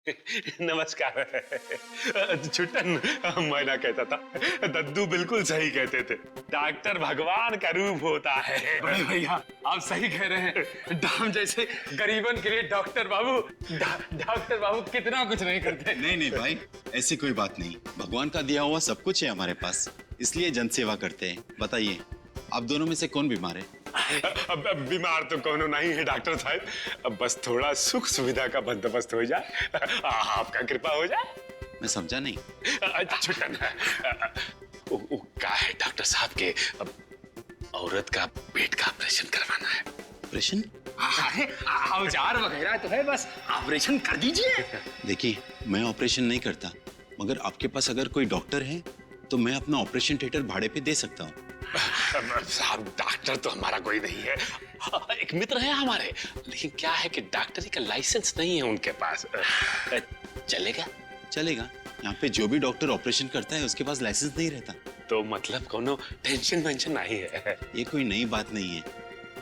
नमस्कार। छुट्टन, मैं ना कहता था, दद्दू बिल्कुल सही कहते थे। डॉक्टर भगवान का रूप होता है। बड़े भैया आप सही कह रहे हैं। दाम जैसे गरीबन के लिए डॉक्टर बाबू डॉक्टर बाबू कितना कुछ नहीं करते। नहीं नहीं भाई, ऐसी कोई बात नहीं। भगवान का दिया हुआ सब कुछ है हमारे पास, इसलिए जन सेवा करते हैं। बताइए, आप दोनों में से कौन बीमार है? अब बीमार तो कोनो नहीं है डॉक्टर साहब, अब बस थोड़ा सुख सुविधा का बंदोबस्त हो जाए, आपका कृपा हो जाए। मैं समझा नहीं। छुट्टन, क्या है डॉक्टर साहब के औरत का पेट का ऑपरेशन करवाना है। ऑपरेशन? अरे औजार वगैरह तो है, बस ऑपरेशन कर दीजिए। देखिए, मैं ऑपरेशन नहीं करता, मगर आपके पास अगर कोई डॉक्टर है तो मैं अपना ऑपरेशन थिएटर भाड़े पे दे सकता हूँ। साहब डॉक्टर तो हमारा कोई नहीं है, एक मित्र है हमारे, लेकिन क्या है कि डॉक्टरी का लाइसेंस नहीं है उनके पास। चलेगा? चलेगा। यहाँ पे जो भी डॉक्टर ऑपरेशन करता है उसके पास लाइसेंस नहीं रहता। तो मतलब कोनो टेंशन वेंशन नहीं है। ये कोई नई बात नहीं है,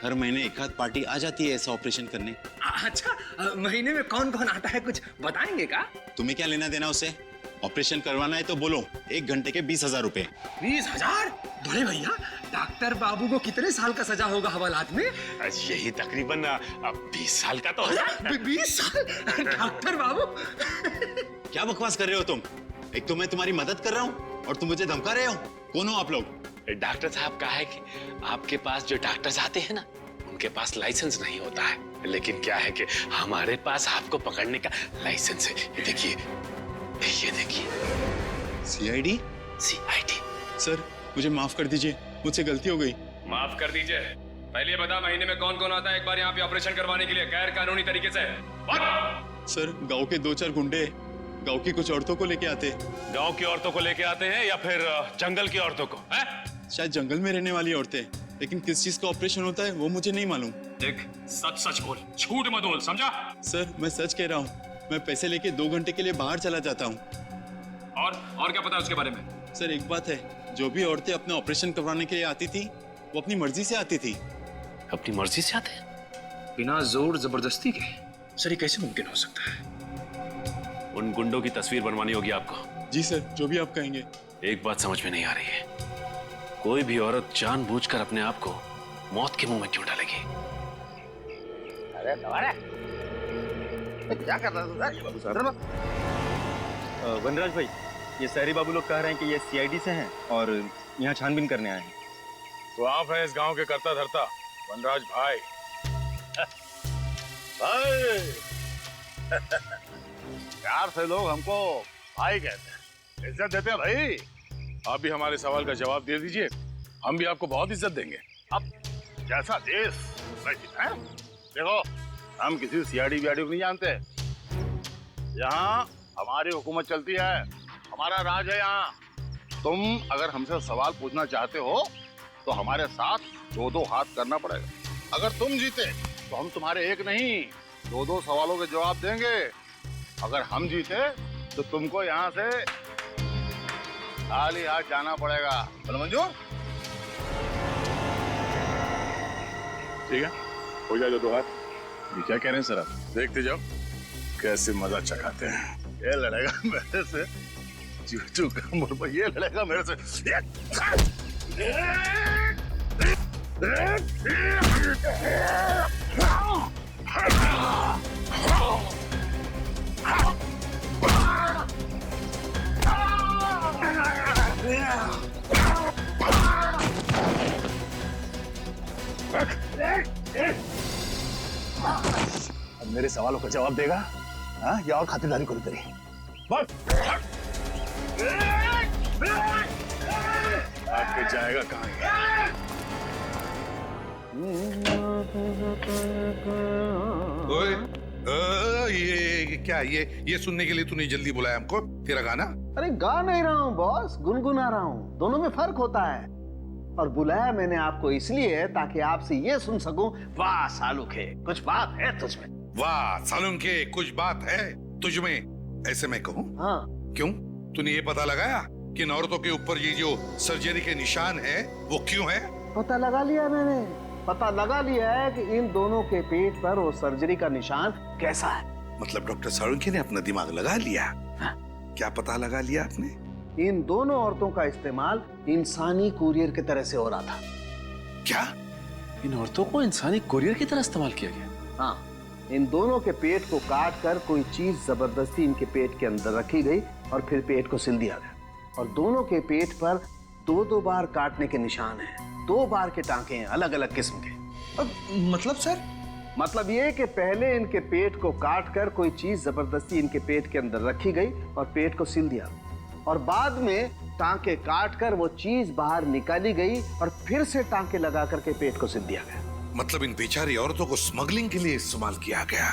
हर महीने एक आध पार्टी आ जाती है ऐसा ऑपरेशन करने। अच्छा, महीने में कौन कौन आता है, कुछ बताएंगे का? तुम्हें क्या लेना देना उसे? ऑपरेशन करवाना है तो बोलो, 1 घंटे के 20,000 रुपए। 20,000? बड़े भैया डॉक्टर बाबू को कितने साल का सजा होगा हवालात में? यही तकरीबन 20 साल का तो होगा। 20 साल? डॉक्टर बाबू क्या बकवास कर रहे हो तुम? एक तो मैं तुम्हारी मदद कर रहा हूँ और तुम मुझे धमका रहे हो। कौन हो आप लोग? डॉक्टर साहब का है कि आपके पास जो डॉक्टर्स आते हैं ना, उनके पास लाइसेंस नहीं होता है, लेकिन क्या है कि हमारे पास आपको पकड़ने का लाइसेंस है। ये देखिए, ये देखिए। सीआईडी? सीआईडी। सर मुझे माफ कर दीजिए, मुझसे गलती हो गई। माफ कर दीजिए। पहले बता, महीने में कौन कौन आता है एक बार यहाँ पे ऑपरेशन करवाने के लिए गैर कानूनी तरीके से? सर गांव के 2-4 गुंडे गांव की कुछ औरतों को लेके आते। गांव की औरतों को लेके आते हैं या फिर जंगल की औरतों को? शायद जंगल में रहने वाली औरतें, लेकिन किस चीज का ऑपरेशन होता है वो मुझे नहीं मालूम। देख, सच सच बोल, झूठ मत बोल, समझा? सर मैं सच कह रहा हूँ, मैं पैसे लेके 2 घंटे के लिए बाहर चला जाता हूँ। और क्या पता है उसके बारे में? सर एक बात है, जो भी औरतें अपने ऑपरेशन करवाने के लिए आती थी वो अपनी मर्जी से आती थी। अपनी मर्जी से आते हैं? बिना जोर जबरदस्ती के? सर ये कैसे मुमकिन हो सकता है? उन गुंडों की तस्वीर बनवानी होगी आपको। जी सर, जो भी आप कहेंगे। एक बात समझ में नहीं आ रही है, कोई भी औरत जानबूझकर अपने आप को मौत के मुंह में क्यों डालेगी? अरे तुम्हारे क्या कर रहा है? वनराज भाई, ये सहरी बाबू लोग कह रहे हैं कि ये सीआईडी से हैं और यहाँ छानबीन करने आए हैं। तो आप हैं इस गांव के करता धरता वनराज भाई। भाई प्यार से लोग हमको भाई कहते हैं, इज्जत देते हैं भाई। आप भी हमारे सवाल का जवाब दे दीजिए, हम भी आपको बहुत इज्जत देंगे। अब जैसा देश वैसी है। देखो, हम किसी सीआईडी वीआईडी को नहीं जानते। यहाँ हमारी हुकूमत चलती है, हमारा राज है यहाँ। तुम अगर हमसे सवाल पूछना चाहते हो तो हमारे साथ 2-2 हाथ करना पड़ेगा। अगर तुम जीते तो हम तुम्हारे एक नहीं 2-2 सवालों के जवाब देंगे। अगर हम जीते तो तुमको यहाँ से खाली हाथ जाना पड़ेगा। बोलो मंजूर? ठीक है, हो जाए 2 हाथ। ये क्या कह रहे हैं सर आप? देखते जाओ कैसे मजा चखाते हैं। ये लड़ेगा मेरे से, चूचू का मुर्गा ये लड़ेगा मेरे से। अब मेरे सवालों का जवाब देगा, हाँ? या और खातिरदारी करो तेरी? आपके जाएगा कहाँ? ओए, ये क्या? ये सुनने के लिए तूने जल्दी बुलाया हमको? तेरा गाना? अरे गा नहीं रहा हूँ बॉस, गुनगुना रहा हूँ। दोनों में फर्क होता है। और बुलाया मैंने आपको इसलिए ताकि आपसे ये सुन सकूं, वाह सालुखे, कुछ बात है तुझमें। वाह सालुंखे, कुछ बात है तुझमें, ऐसे मैं कहूँ? हाँ। क्यों? तूने ये पता लगाया कि इन औरतों के ऊपर ये जो सर्जरी के निशान है वो क्यों है? पता लगा लिया मैंने, पता लगा लिया है कि इन दोनों के पेट पर वो सर्जरी का निशान कैसा है। मतलब डॉक्टर साळुंखे ने अपना दिमाग लगा लिया? क्या पता लगा लिया आपने? इन दोनों औरतों का इस्तेमाल इंसानी कुरियर की तरह से हो रहा था। क्या? इन औरतों को इंसानी कुरियर की तरह इस्तेमाल किया गया? हाँ, इन दोनों के पेट को काट कर कोई चीज जबरदस्ती इनके पेट के अंदर रखी गई और फिर पेट को सिल दिया गया। और दोनों के पेट पर 2-2 बार काटने के निशान हैं। 2 बार के टांके हैं, अलग अलग किस्म के। मतलब सर? मतलब ये कि पहले इनके पेट को काट कर कोई चीज जबरदस्ती इनके पेट के अंदर रखी गई और पेट को सिल दिया, और बाद में टांके काट कर वो चीज बाहर निकाली गई और फिर से टांके लगा करके पेट को सिल दिया गया। मतलब इन बेचारी औरतों को स्मगलिंग के लिए इस्तेमाल किया गया।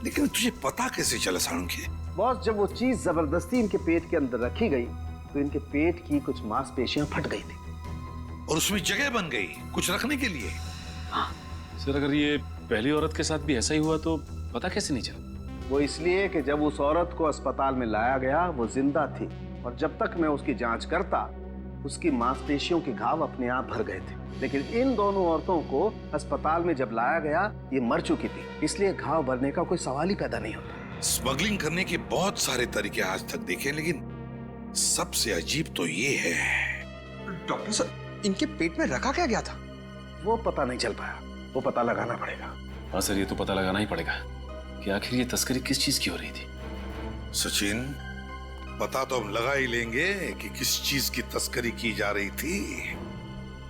लेकिन तुझे पता कैसे चला साळुंखे? बॉस, जब वो चीज जबरदस्ती इनके पेट के अंदर रखी गई तो इनके पेट की कुछ मांसपेशियां फट गई थी और उसमें जगह बन गई कुछ रखने के लिए। सर, अगर ये पहली औरत के साथ भी ऐसा ही हुआ तो पता कैसे नहीं चला? वो इसलिए कि जब उस औरत को अस्पताल में लाया गया वो जिंदा थी, और जब तक मैं उसकी जांच करता उसकी मांसपेशियों के घाव अपने आप भर गए थे। लेकिन इन दोनों औरतों को अस्पताल में जब लाया गया ये मर चुकी थी, इसलिए घाव भरने का कोई सवाल ही पैदा नहीं होता। स्मगलिंग करने के बहुत सारे तरीके आज तक देखे, लेकिन सबसे अजीब तो ये है। डॉक्टर सर, इनके पेट में रखा क्या गया था? वो पता नहीं चल पाया, वो पता लगाना पड़ेगा। हाँ सर, ये तो पता लगाना ही पड़ेगा कि आखिर ये तस्करी किस चीज की हो रही थी। सचिन, पता तो हम लगा ही लेंगे कि किस चीज की तस्करी की जा रही थी,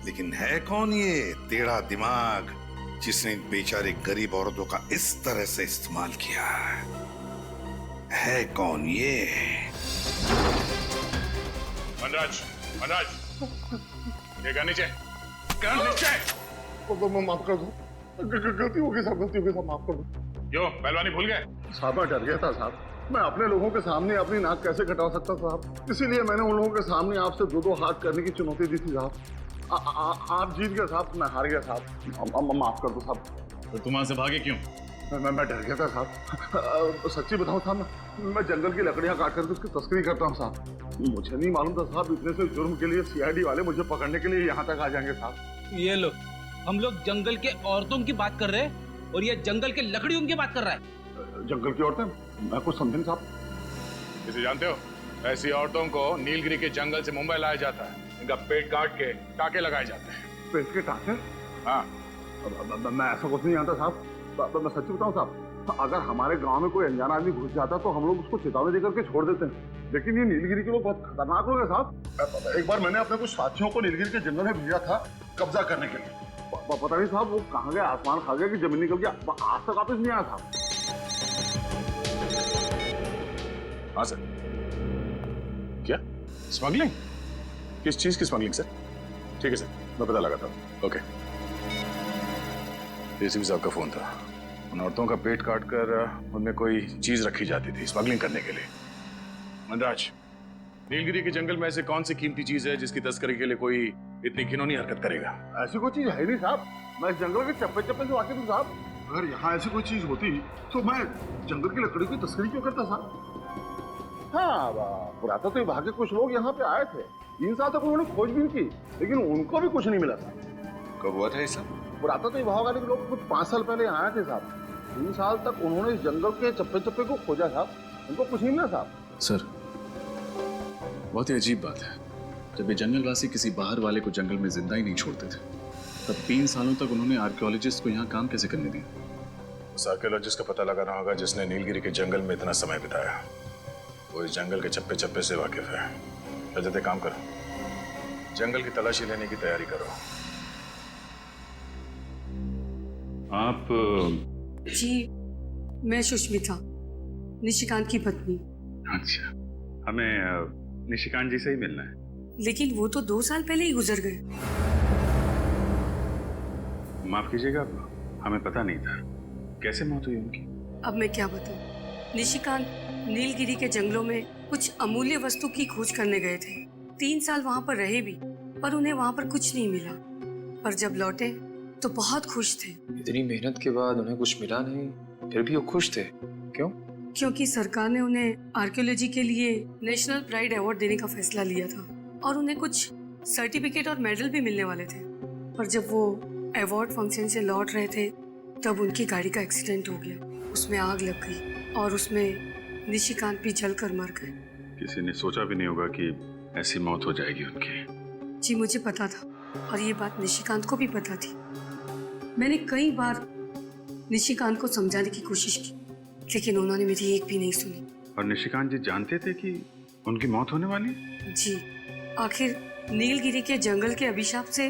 लेकिन है कौन ये टेढ़ा दिमाग जिसने इन बेचारे गरीब औरतों का इस तरह से इस्तेमाल किया? है कौन ये? वनराज, वनराज, ये नीचे, नीचे। माफ कर दो, गलती हो गई साहब, गलती हो गई साहब, माफ कर दो। क्यों पहलवानी भूल गए? साहब मैं डर गया था साहब, मैं अपने लोगों के सामने अपनी नाक कैसे कटा सकता साहब, इसीलिए मैंने उन लोगों के सामने आपसे 2-2 हाथ करने की चुनौती दी थी साहब। आप जीत गए साहब, मैं हार गया साहब, माफ कर दो साहब। तो तुम वहां से भागे क्यों? मैं डर गया था साहब। सच्ची बताऊं साहब, मैं जंगल की लकड़ियां काट करके उसकी तस्करी करता हूँ साहब। मुझे नहीं मालूम था साहब इतने से जुर्म के लिए सीआईडी वाले मुझे पकड़ने के लिए यहाँ तक आ जाएंगे साहब। ये लो, हम लोग जंगल के औरतों की बात कर रहे हैं और ये जंगल के लकड़ियों की बात कर रहा है। जंगल की औरतें? मैं कुछ समझे साहब। किसी जानते हो, ऐसी औरतों को नीलगिरी के जंगल से मुंबई लाया जाता है, इनका पेट काट के टाके लगाए जाते हैं। पेट के टाके? हाँ। मैं ऐसा कुछ नहीं जानता साहब। मैं सच्ची बताऊं साहब, अगर हमारे गांव में कोई अनजाना आदमी घुस जाता तो हम लोग उसको चेतावनी देकर के छोड़ देते हैं, लेकिन ये नीलगिरी के लोग बहुत खतरनाक लोग हैं साहब। एक बार मैंने अपने कुछ साथियों को नीलगिरी के जंगल में भेजा था कब्जा करने के लिए। पता नहीं साहब वो कहाँ गया, आसमान खा गया कि जमीन निकल गया, आज तक वापस नहीं आया था। हाँ सर। क्या स्मगलिंग? किस चीज की स्मगलिंग सर? ठीक है सर, मैं पता लगाता हूँ। ओके। एसीपी साहब का फोन था, उन औरतों का पेट काटकर उनमें कोई चीज रखी जाती थी स्मगलिंग करने के लिए। मनराज, नीलगिरी के जंगल में ऐसे कौन सी कीमती चीज है जिसकी तस्करी के लिए कोई इतनी घिनौनी हरकत करेगा? ऐसी कोई चीज है नहीं साहब, मैं इस जंगल के चप्पे चप्पे से वाकिफ हूँ साहब। अगर यहाँ ऐसी कोई चीज होती तो मैं जंगल की लकड़ी की तस्करी क्यों करता साहब? हाँ, पुरातत्व विभाग के कुछ लोग यहाँ पे आए थे, 3 साल तक उन्होंने खोजबीन की, लेकिन उनको भी कुछ नहीं मिला साहब। कब हुआ था ये सब? पुरातत्व विभाग वाले लोग कुछ 5 साल पहले आए थे साहब। 3 साल तक उन्होंने इस जंगल के चप्पे चप्पे को खोजा साहब, उनको कुछ नहीं मिला साहब। सर, बहुत ही अजीब बात है, जब ये जंगलवासी किसी बाहर वाले को जंगल में जिंदा ही नहीं छोड़ते थे, तब 3 सालों तक उन्होंने आर्कियोलॉजिस्ट को यहाँ काम कैसे करने दिया? उस आर्कियोलॉजिस्ट का पता लगाना होगा जिसने नीलगिरी के जंगल में इतना समय बिताया। वो इस जंगल के चप्पे चप्पे से वाकिफ है। रजत, काम करो, जंगल की तलाशी लेने की तैयारी करो। आप? जी, मैं सुष्मिता, निशिकांत की पत्नी। अच्छा, हमें निशिकांत जी से ही मिलना है। लेकिन वो तो 2 साल पहले ही गुजर गए। माफ कीजिएगा, हमें पता नहीं था। कैसे मौत हुई उनकी? अब मैं क्या बताऊं? निशिकांत नीलगिरी के जंगलों में कुछ अमूल्य वस्तु की खोज करने गए थे। 3 साल वहाँ पर रहे भी, पर उन्हें वहाँ पर कुछ नहीं मिला। पर जब लौटे तो बहुत खुश थे। इतनी मेहनत के बाद उन्हें कुछ मिला नहीं, फिर भी वो खुश थे। क्यों? क्योंकि सरकार ने उन्हें आर्कियोलॉजी के लिए नेशनल प्राइड अवार्ड देने का फैसला लिया था और उन्हें कुछ सर्टिफिकेट और मेडल भी मिलने वाले थे। पर जब वो अवार्ड फंक्शन से लौट रहे थे तब उनकी गाड़ी का एक्सीडेंट हो गया, उसमें आग लग गई। और उसमें निशिकांत भी जलकर मर गए। किसी ने सोचा भी नहीं होगा कि ऐसी मौत हो जाएगी उनकी। जी मुझे पता था, और ये बात निशिकांत को भी पता थी। मैंने कई बार निशिकांत को समझाने की कोशिश की, लेकिन उन्होंने मेरी एक भी नहीं सुनी। और निशिकांत जी जानते थे कि उनकी मौत होने वाली? जी, आखिर नीलगिरी के जंगल के अभिशाप से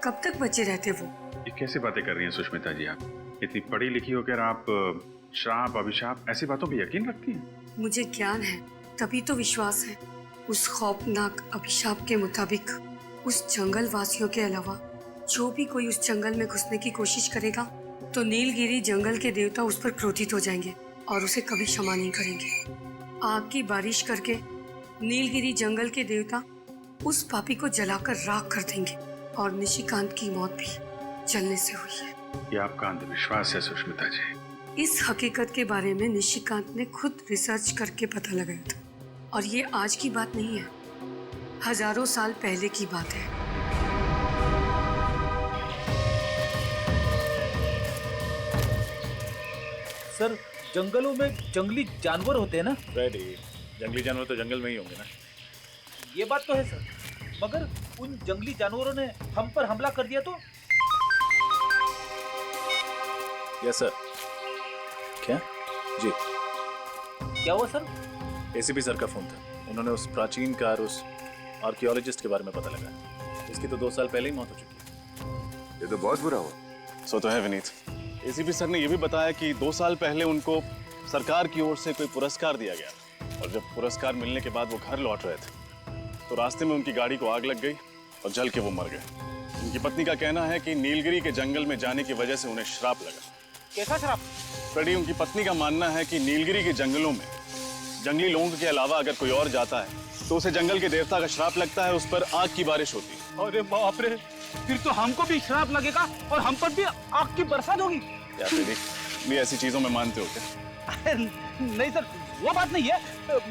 कब तक बचे रहते वो? ये कैसी बातें कर रही हैं सुष्मिता जी आप? इतनी पढ़ी लिखी होकर आप श्राप अभिशाप ऐसी बातों पर यकीन रखती हैं? मुझे ज्ञान है, तभी तो विश्वास है। उस खौफनाक अभिशाप के मुताबिक उस जंगल वासियों के अलावा जो भी कोई उस जंगल में घुसने की कोशिश करेगा तो नीलगिरी जंगल के देवता उस पर क्रोधित हो जाएंगे और उसे कभी क्षमा नहीं करेंगे। आग की बारिश करके नीलगिरी जंगल के देवता उस पापी को जलाकर राख कर देंगे, और निशिकांत की मौत भी जलने से हुई है। ये आपका अंधविश्वास है सुष्मिता जी। इस हकीकत के बारे में निशिकांत ने खुद रिसर्च करके पता लगाया था, और ये आज की बात नहीं है, हजारों साल पहले की बात है। सर, जंगलों में जंगली जानवर होते हैं ना? रेडी, जंगली जानवर तो जंगल में ही होंगे ना। ये बात तो है सर, मगर उन जंगली जानवरों ने हम पर हमला कर दिया तो? Yes sir. क्या? जी। क्या हुआ सर? एसीपी सर का फोन था, उन्होंने उस प्राचीन कार उस आर्कियोलॉजिस्ट के बारे में पता लगाया। उसकी तो 2 साल पहले ही मौत हो चुकी है। ये तो बहुत बुरा हुआ। सो तो है विनीत। एसीपी सर ने यह भी बताया कि 2 साल पहले उनको सरकार की ओर से कोई पुरस्कार दिया गया, और जब पुरस्कार मिलने के बाद वो घर लौट रहे थे तो रास्ते में उनकी गाड़ी को आग लग गई और जल के वो मर गए। उनकी पत्नी का कहना है कि नीलगिरी के जंगल में जाने की वजह से उन्हें श्राप लगा। कैसा श्राप? फ्रेडी, उनकी पत्नी का मानना है कि नीलगिरी के जंगलों में जंगली लोगों के अलावा अगर कोई और जाता है तो उसे जंगल के देवता का श्राप लगता है, उस पर आग की बारिश होती है। अरे बाप रे, फिर तो हमको भी श्राप लगेगा और हम पर भी आग की बरसात होगी। क्या फ्रेडी, भी ऐसी चीजों में मानते हो क्या? नहीं सर, वो बात नहीं है,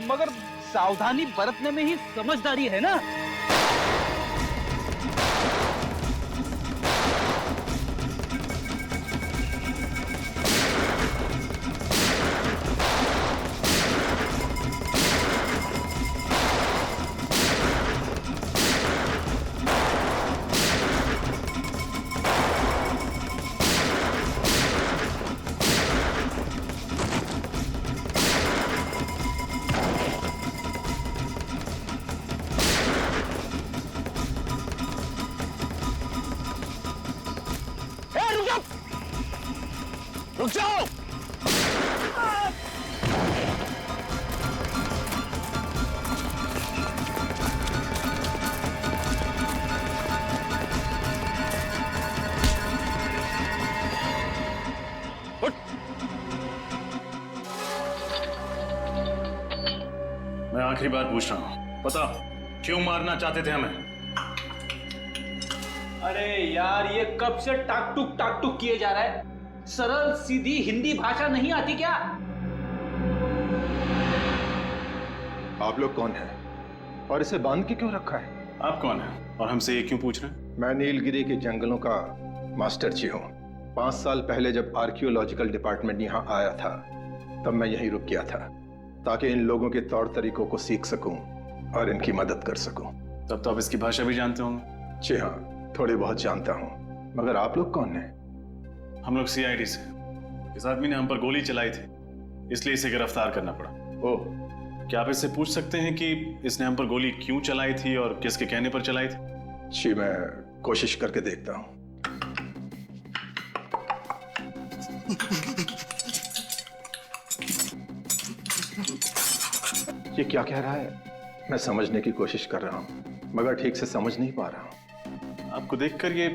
मगर सावधानी बरतने में ही समझदारी है ना। रुक जाओ! मैं आखिरी बार पूछ रहा हूं, पता क्यों मारना चाहते थे हमें? अरे यार, ये कब से टाक टुक किए जा रहा है? सरल सीधी हिंदी भाषा नहीं आती क्या? आप लोग कौन हैं और इसे बांध के क्यों रखा है? आप कौन हैं और हमसे ये क्यों पूछ रहे हैं? मैं नीलगिरी के जंगलों का मास्टर जी हूँ। 5 साल पहले जब आर्कियोलॉजिकल डिपार्टमेंट यहाँ आया था तब मैं यहीं रुक गया था, ताकि इन लोगों के तौर तरीकों को सीख सकूं और इनकी मदद कर सकूं। तब तो आप इसकी भाषा भी जानते होंगे? जी हाँ, थोड़ी बहुत जानता हूँ। मगर आप लोग कौन हैं? हम लोग सीआईडी से। इस आदमी ने हम पर गोली चलाई थी, इसलिए इसे गिरफ्तार करना पड़ा। ओह, क्या आप इससे पूछ सकते हैं कि इसने हम पर गोली क्यों चलाई थी और किसके कहने पर चलाई थी? जी, मैं कोशिश करके देखता हूँ। ये क्या कह रहा है? मैं समझने की कोशिश कर रहा हूँ मगर ठीक से समझ नहीं पा रहा हूँ। आपको देखकर ये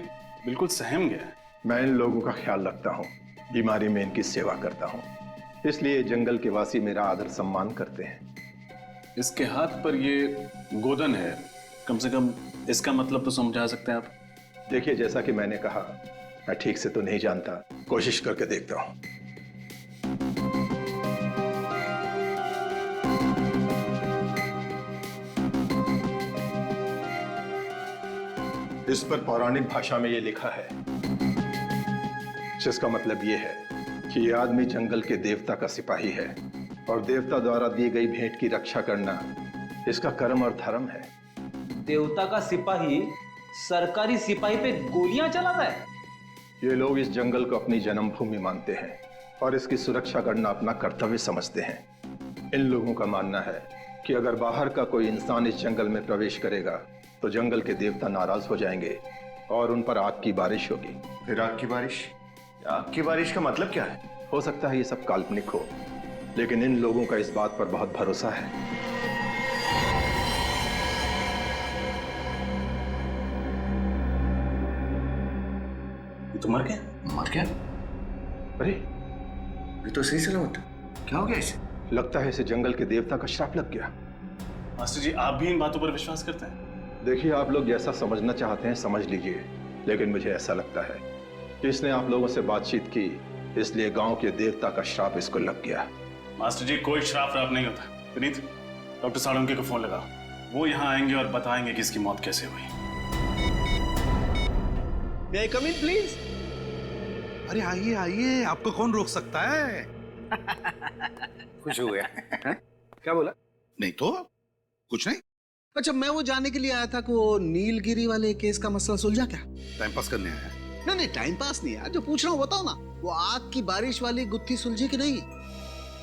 बिल्कुल सहम गया है। मैं इन लोगों का ख्याल रखता हूँ, बीमारी में इनकी सेवा करता हूँ, इसलिए जंगल के वासी मेरा आदर सम्मान करते हैं। इसके हाथ पर ये गोदन है, कम से कम इसका मतलब तो समझा सकते हैं आप? देखिए, जैसा कि मैंने कहा, मैं ठीक से तो नहीं जानता, कोशिश करके देखता हूँ। इस पर पौराणिक भाषा में ये लिखा है, जिसका मतलब ये है कि ये आदमी जंगल के देवता का सिपाही है और देवता द्वारा दी गई भेंट की रक्षा करना इसका कर्म और धर्म है। देवता का सिपाही सरकारी सिपाही पे गोलियां चलाता है? ये लोग इस जंगल को अपनी जन्मभूमि मानते हैं और इसकी सुरक्षा करना अपना कर्तव्य समझते हैं। इन लोगों का मानना है कि अगर बाहर का कोई इंसान इस जंगल में प्रवेश करेगा तो जंगल के देवता नाराज हो जाएंगे और उन पर आग की बारिश होगी। फिर आग की बारिश? आग की बारिश का मतलब क्या है? हो सकता है ये सब काल्पनिक हो, लेकिन इन लोगों का इस बात पर बहुत भरोसा है। ये तो मर गया। मर गया? अरे ये तो सही सलामत। क्या हो गया इसे? लगता है इसे जंगल के देवता का श्राप लग गया। मास्टर जी, आप भी इन बातों पर विश्वास करते हैं? देखिए, आप लोग जैसा समझना चाहते हैं समझ लीजिए, लेकिन मुझे ऐसा लगता है कि इसने आप लोगों से बातचीत की, इसलिए गांव के देवता का श्राप इसको लग गया। मास्टर जी, कोई श्राप व्राप नहीं होता। विनीत, डॉक्टर साळुंके को फोन लगाओ। वो यहाँ आएंगे और बताएंगे कि इसकी मौत कैसे हुई। May I come in, please? अरे आइए आइए, आपको कौन रोक सकता है? खुश हो गया। क्या बोला? नहीं तो कुछ नहीं। अच्छा, मैं वो जानने के लिए आया था कि वो नीलगिरी वाले केस का मसला सुलझा क्या? टाइम पास करने आया। नहीं नहीं, टाइम पास नहीं यार, जो पूछ रहा हूँ बताओ ना। वो आग की बारिश वाली गुत्थी सुलझी कि नहीं?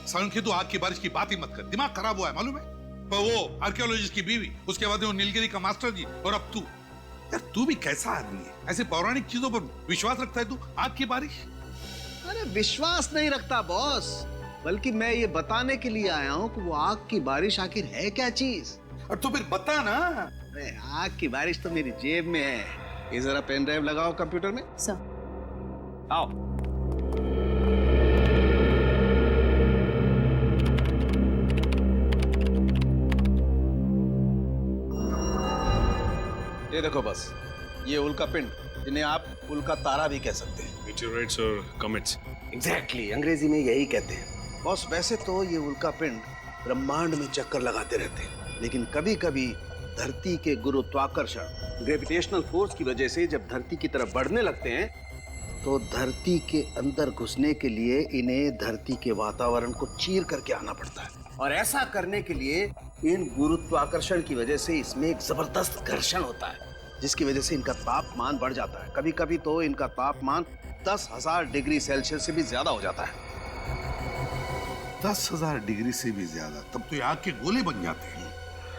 साळुंके, तू आग की बारिश की बात ही मत कर, दिमाग खराब हुआ है मालूम है? पर वो आर्कियोलॉजिस्ट की बीवी, उसके बाद वो नीलगिरी का मास्टर जी, और अब तू। यार तू भी कैसा आदमी है? ऐसे पौराणिक चीजों पर विश्वास रखता है तू? आग की बारिश? अरे विश्वास नहीं रखता बॉस, बल्कि मैं ये बताने के लिए आया हूँ कि वो आग की बारिश आखिर है क्या चीज। और तो फिर बता ना। अरे आग की बारिश तो मेरी जेब में है। ये जरा पेन ड्राइव लगाओ कंप्यूटर में। सर, आओ। ये देखो बस, ये उल्का पिंड, जिन्हें आप उल्का तारा भी कह सकते हैं। मीटियोराइट्स और कॉमेट्स। एग्जैक्टली, अंग्रेजी में यही कहते हैं। बॉस, वैसे तो ये उल्का पिंड ब्रह्मांड में चक्कर लगाते रहते हैं, लेकिन कभी कभी धरती के गुरुत्वाकर्षण, ग्रेविटेशनल फोर्स की वजह से जब धरती की तरफ बढ़ने लगते हैं तो धरती के अंदर घुसने के लिए इन्हें धरती के वातावरण को चीर करके आना पड़ता है। और ऐसा करने के लिए इन गुरुत्वाकर्षण की वजह से इसमें एक जबरदस्त घर्षण होता है, जिसकी वजह से इनका तापमान बढ़ जाता है। कभी कभी तो इनका तापमान 10,000 डिग्री सेल्सियस से भी ज्यादा हो जाता है। 10,000 डिग्री से भी ज्यादा? तब तो ये आग के गोले बन जाते हैं,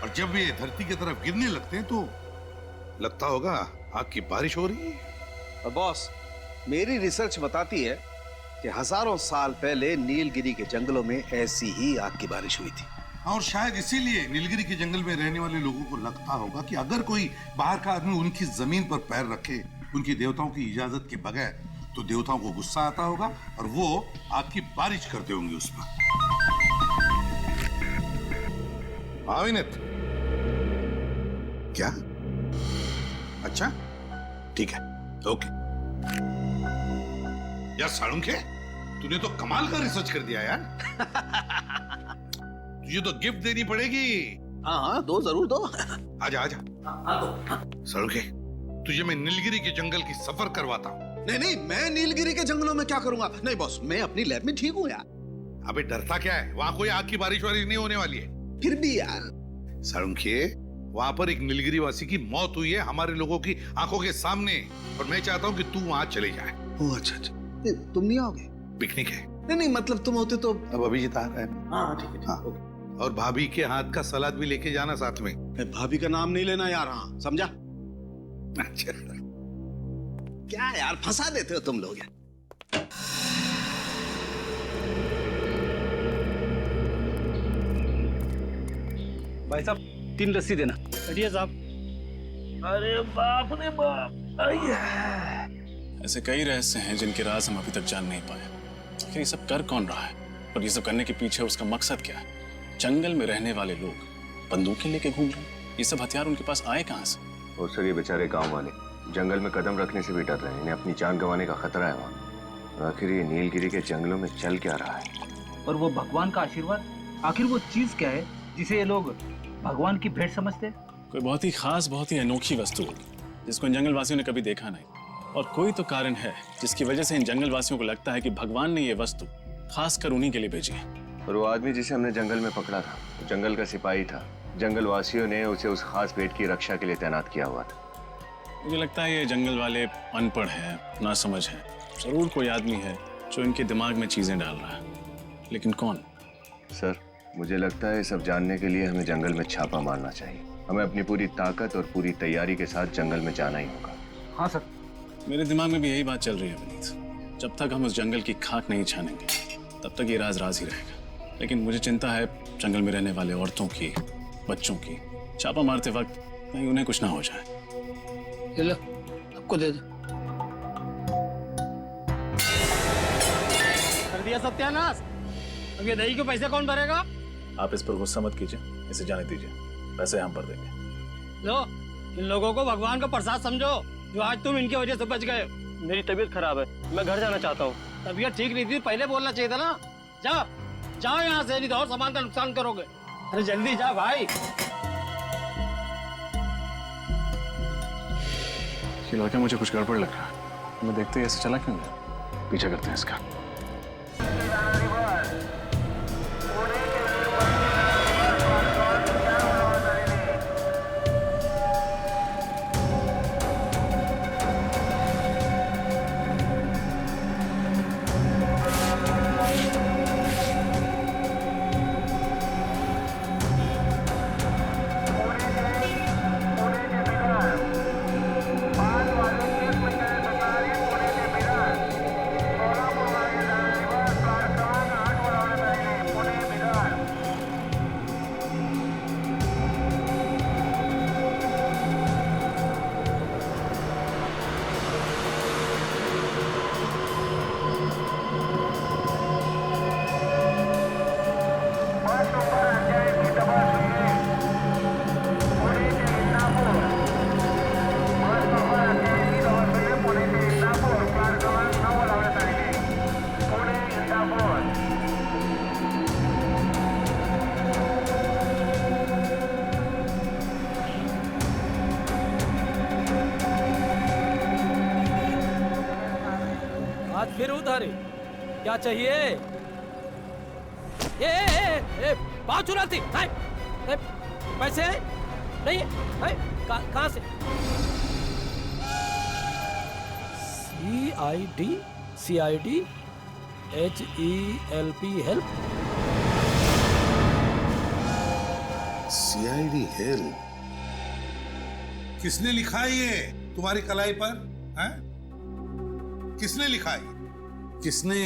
और जब ये धरती की तरफ गिरने लगते हैं तो लगता होगा आग की बारिश हो रही है। और बॉस, मेरी रिसर्च बताती है कि हजारों साल पहले नीलगिरी के जंगलों में ऐसी ही आग की बारिश हुई थी। और शायद इसीलिए नीलगिरी के जंगल में रहने वाले लोगों को लगता होगा कि अगर कोई बाहर का आदमी उनकी जमीन पर पैर रखे उनकी देवताओं की इजाजत के बगैर, तो देवताओं को गुस्सा आता होगा और वो आग की बारिश करते होंगे उस पर। हाँ विनीत, क्या? अच्छा ठीक है, ओके। यार साळुंके, तूने तो कमाल का रिसर्च कर दिया यार। तुझे तो गिफ्ट देनी पड़ेगी। हाँ हाँ, दो जरूर दो। आजा आजा। साळुंके, तुझे मैं नीलगिरी के जंगल की सफर करवाता हूँ। नहीं नहीं, मैं नीलगिरी के जंगलों में क्या करूंगा? नहीं बॉस, मैं अपनी लैब में ठीक हूँ यार। अबे डरता क्या है? वहाँ कोई आग की बारिश वारिश नहीं होने वाली है। फिर भी यार। साळुंके, वहाँ पर एक नीलगिरी वासी की मौत हुई है हमारे लोगों की आंखों के सामने, और मैं चाहता हूँ कि तू वहाँ चले जाए। ओह अच्छा अच्छा, तुम नहीं आओगे? पिकनिक है। नहीं नहीं, मतलब तुम होते तो। अब अभिजीत आ रहा है। हाँ ठीक है। हाँ। और भाभी के हाथ का सलाद भी लेके जाना साथ में। भाभी का नाम नहीं लेना यार। हाँ समझा? अच्छा। क्या यार, फंसा देते हो तुम लोग यार। भाई साहब, 3 लस्सी देना। बढ़िया साहब। अरे बाप रे बाप। ऐसे कई रहस्य हैं जिनके राज हम अभी तक जान नहीं पाए। आखिर ये सब कर कौन रहा है, और ये सब करने के पीछे उसका मकसद क्या है? जंगल में रहने वाले लोग बंदूकें लेके घूम रहे हैं, ये सब हथियार उनके पास आए कहाँ से? और सर, ये बेचारे गांव वाले जंगल में कदम रखने से भी डर रहे हैं, इन्हें अपनी जान गंवाने का खतरा है वहाँ। आखिर ये नीलगिरी के जंगलों में चल क्या रहा है? और वो भगवान का आशीर्वाद, आखिर वो चीज क्या है जिसे ये लोग भगवान की भेंट समझते हैं? कोई बहुत ही खास, बहुत ही अनोखी वस्तु होगी जिसको इन जंगलवासियों ने कभी देखा नहीं। और कोई तो कारण है जिसकी वजह से इन जंगलवासियों को लगता है कि भगवान ने ये वस्तु खासकर उन्हीं के लिए भेजी है। और वो आदमी जिसे हमने जंगल में पकड़ा था, वो जंगल का सिपाही था। जंगल वासियों ने उसे उस खास पेट की रक्षा के लिए तैनात किया हुआ था। मुझे लगता है ये जंगल वाले अनपढ़ हैं, नासमझ हैं। जरूर कोई आदमी है जो इनके दिमाग में चीजें डाल रहा है, लेकिन कौन? सर, मुझे लगता है सब जानने के लिए हमें जंगल में छापा मारना चाहिए। हमें अपनी पूरी ताकत और पूरी तैयारी के साथ जंगल में जाना ही होगा। हाँ सर। मेरे दिमाग में भी यही बात चल रही है विनीत। जब तक हम उस जंगल की खाक नहीं छानेंगे तब तक ये राज राज ही रहेगा। लेकिन मुझे चिंता है जंगल में रहने वाले औरतों की, बच्चों की। छापा मारते वक्त कहीं उन्हें कुछ ना हो जाए। ये लो, आपको दे दो। कर दिया सत्यानाश। अब ये दही के पैसे कौन भरेगा? आप इस पर गुस्सा मत कीजिए, इसे जाने दीजिए। पैसे हम भर देंगे। लो, इन लोगों को भगवान का प्रसाद समझो जो आज तुम इनकी वजह से बच गए। मेरी तबीयत खराब है, मैं घर जाना चाहता हूँ। तबीयत ठीक नहीं थी, पहले बोलना चाहिए था ना। जाओ जाओ यहाँ से, नहीं तो और सामान का नुकसान करोगे। अरे जल्दी जा भाई। ये लड़का मुझे कुछ गड़बड़ लग रहा है। मैं देखते ही ऐसे चला क्यों गया? पीछा करते हैं इसका। फिर उधारी क्या चाहिए? ए, बात चुराती पैसे नहीं है? कहाँ से? CID HELP help. CID help? किसने लिखा है ये तुम्हारी कलाई पर? हैं? किसने लिखा है? किसने?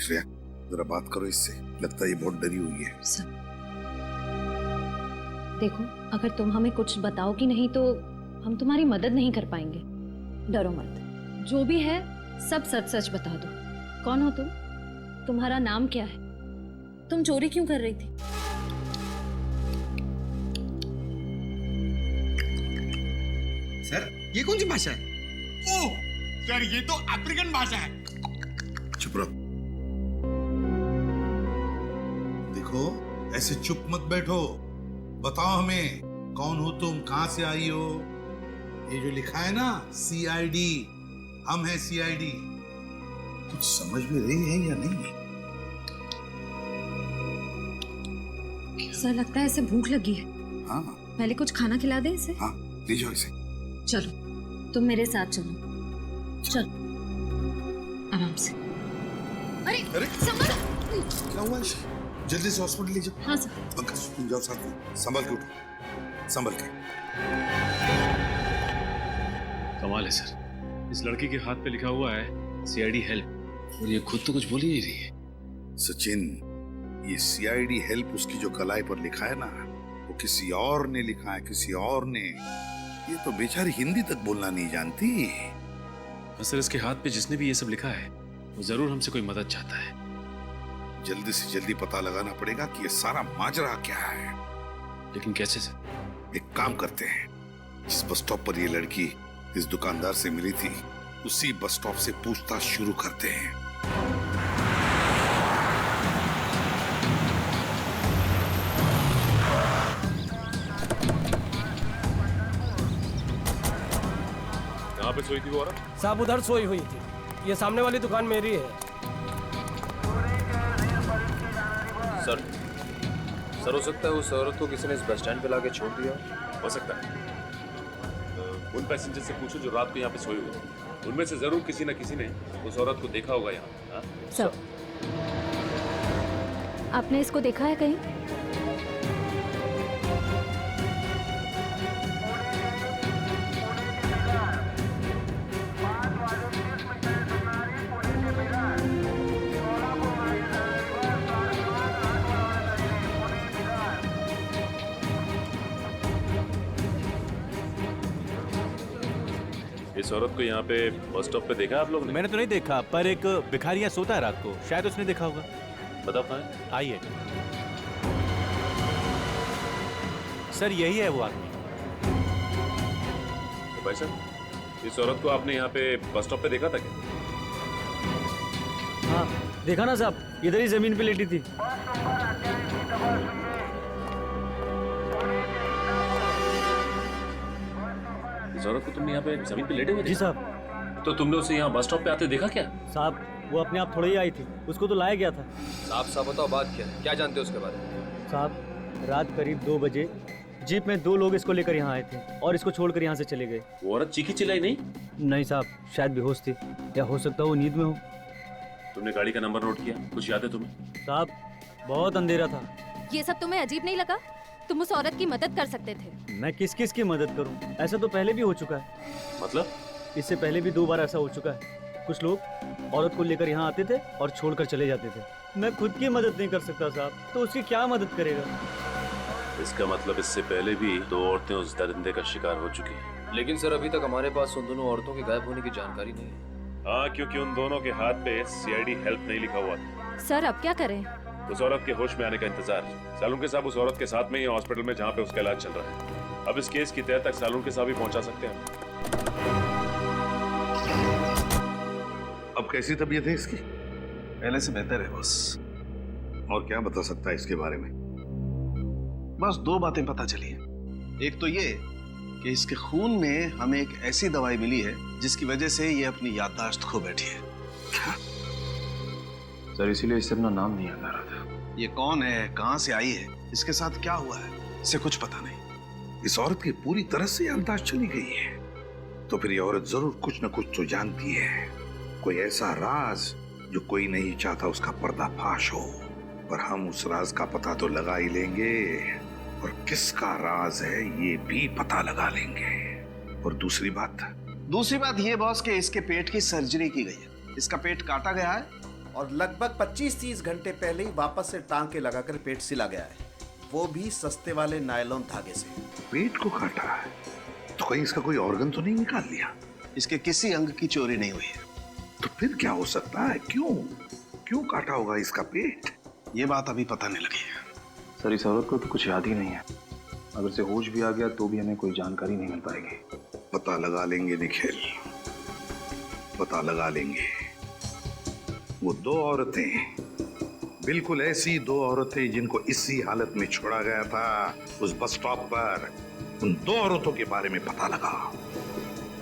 श्रेया, जरा बात करो इससे। लगता है ये बहुत डरी हुई है। देखो, अगर तुम हमें कुछ बताओगी नहीं तो हम तुम्हारी मदद नहीं कर पाएंगे। डरो मत, जो भी है सब सच सच बता दो। कौन हो तुम? तुम्हारा नाम क्या है? तुम चोरी क्यों कर रही थी? सर, ये कौन सी भाषा है? ओह सर, ये तो अफ्रीकन भाषा है। चुप रहो। देखो, ऐसे चुप मत बैठो। बताओ हमें, कौन हो तुम, कहां से आई हो? ये जो लिखा है ना CID, हम हैं CID। कुछ समझ में रही है या नहीं? सर, लगता है इसे भूख लगी है। हाँ, पहले कुछ खाना खिला दे इसे। हाँ, ले जाओ इसे। चलो, तुम मेरे साथ चलो। चलो, आराम से। अरे संभल। क्या हुआ इसे? जल्दी से हॉस्पिटल ले जाओ। हाँ सर। पंकज, तुम जाओ साथ में। संभल के उठो, संभल के। कमाल है सर, इस लड़की के हाथ पे लिखा हुआ है CID हेल्प, और ये खुद तो कुछ बोल ही नहीं रही है। सचिन, ये CID हेल्प उसकी जो कलाई पर लिखा है ना, वो किसी और ने लिखा है, किसी और ने। ये तो बेचारी हिंदी तक बोलना नहीं जानती। सर, इसके हाथ पे जिसने भी ये सब लिखा है वो जरूर हमसे कोई मदद चाहता है। जल्दी से जल्दी पता लगाना पड़ेगा कि ये सारा माजरा क्या है। लेकिन कैसे सर? एक काम करते हैं, जिस बस स्टॉप पर ये लड़की इस दुकानदार से मिली थी, उसी बस स्टॉप से पूछताछ शुरू करते हैं। कहाँ पे सोई थी वो औरत? साहब उधर सोई हुई थी। ये सामने वाली दुकान मेरी है। सर हो सकता है उस औरत को किसी ने इस बस स्टैंड पे लाके छोड़ दिया हो सकता है। उन पैसेंजर से पूछो जो रात को यहाँ पे सोए हुए थे, उनमें से जरूर किसी न किसी ने उस औरत को देखा होगा यहाँ। हाँ? सर आपने इसको देखा है कहीं? इस औरत को यहाँ पे बस स्टॉप पे देखा आप लोग ने? मैंने तो नहीं देखा, पर एक भिखारी यहाँ सोता है रात को, शायद उसने देखा होगा। बता पाए? आइए सर, यही है वो आदमी। तो भाई साहब, इस औरत को आपने यहाँ पे बस स्टॉप पे देखा था क्या? हाँ देखा ना साहब, इधर ही जमीन पे लेटी थी। इस औरत को तुमने यहाँ पे जमीन पे लेटे हुए जी साहब। तो तुमने उसे यहाँ बस स्टॉप पे आते देखा क्या? साहब वो अपने आप थोड़ी ही आई थी, उसको तो लाया गया था। साफ बताओ बात क्या जानते हो उसके बारे में? साहब रात करीब 2 बजे जीप में 2 लोग इसको लेकर यहाँ आए थे और इसको छोड़कर यहाँ से चले गए। वो औरत चीखी चिल्लाई नहीं? नहीं साहब, शायद बेहोश थी या हो सकता है वो नींद में हो। तुमने गाड़ी का नंबर नोट किया? कुछ याद है तुम्हें? साहब बहुत अंधेरा था। ये सब तुम्हें अजीब नहीं लगा? तुम उस औरत की मदद कर सकते थे। मैं किस किस की मदद करूं? ऐसा तो पहले भी हो चुका है। मतलब? इससे पहले भी 2 बार ऐसा हो चुका है। कुछ लोग औरत को लेकर यहाँ आते थे और छोड़कर चले जाते थे। मैं खुद की मदद नहीं कर सकता साहब, तो उसकी क्या मदद करेगा? इसका मतलब इससे पहले भी 2 औरतें उस दरिंदे का शिकार हो चुकी हैं। लेकिन सर अभी तक हमारे पास उन दोनों औरतों के गायब होने की जानकारी नहीं है। हाँ, क्योंकि उन दोनों के हाथ पे CID हेल्प नहीं लिखा हुआ था। सर अब क्या करें? उस औरत के होश में आने का इंतजार। सालुंके साहब उस औरत के साथ में ही हॉस्पिटल में जहाँ पे उसका इलाज चल रहा है। अब इस केस की तह तक सालुंके साहब ही पहुंचा सकते हैं। अब कैसी तबीयत है इसकी? पहले से बेहतर है बस। और क्या बता सकता है इसके बारे में? बस 2 बातें पता चली हैं। एक तो ये कि इसके खून में हमें एक ऐसी दवाई मिली है जिसकी वजह से ये अपनी याददाश्त खो बैठी है। सर इसीलिए इससे अपना नाम नहीं याद आ रहा था। ये कौन है, कहां से आई है, इसके साथ क्या हुआ है, इसे कुछ पता नहीं। इस औरत की पूरी तरह से याददाश्त चली गई है। तो फिर ये औरत जरूर कुछ न कुछ तो जानती है। कोई ऐसा राज जो कोई नहीं चाहता उसका पर्दाफाश हो। पर हम उस राज का पता तो लगा ही लेंगे, और किसका राज है ये भी पता लगा लेंगे। और दूसरी बात ये बॉस कि इसके पेट की सर्जरी की गई है। इसका पेट काटा गया है और लगभग 25-30 घंटे पहले ही वापस से टांके लगाकर पेट सिला गया है, वो भी सस्ते वाले नायलॉन धागे से। पेट को काटा है तो कहीं इसका कोई ऑर्गन तो नहीं निकाल लिया? इसके किसी अंग की चोरी नहीं हुई है। तो फिर क्या हो सकता है? क्यों काटा होगा इसका पेट? ये बात अभी पता नहीं लगी है। सर इस औरत को तो कुछ याद ही नहीं है। अगर से होश भी आ गया तो भी हमें कोई जानकारी नहीं मिल पाएगी। पता लगा लेंगे निखिल, पता लगा लेंगे। वो 2 औरतें, बिल्कुल ऐसी 2 औरतें जिनको इसी हालत में छोड़ा गया था उस बस स्टॉप पर, उन 2 औरतों के बारे में पता लगा।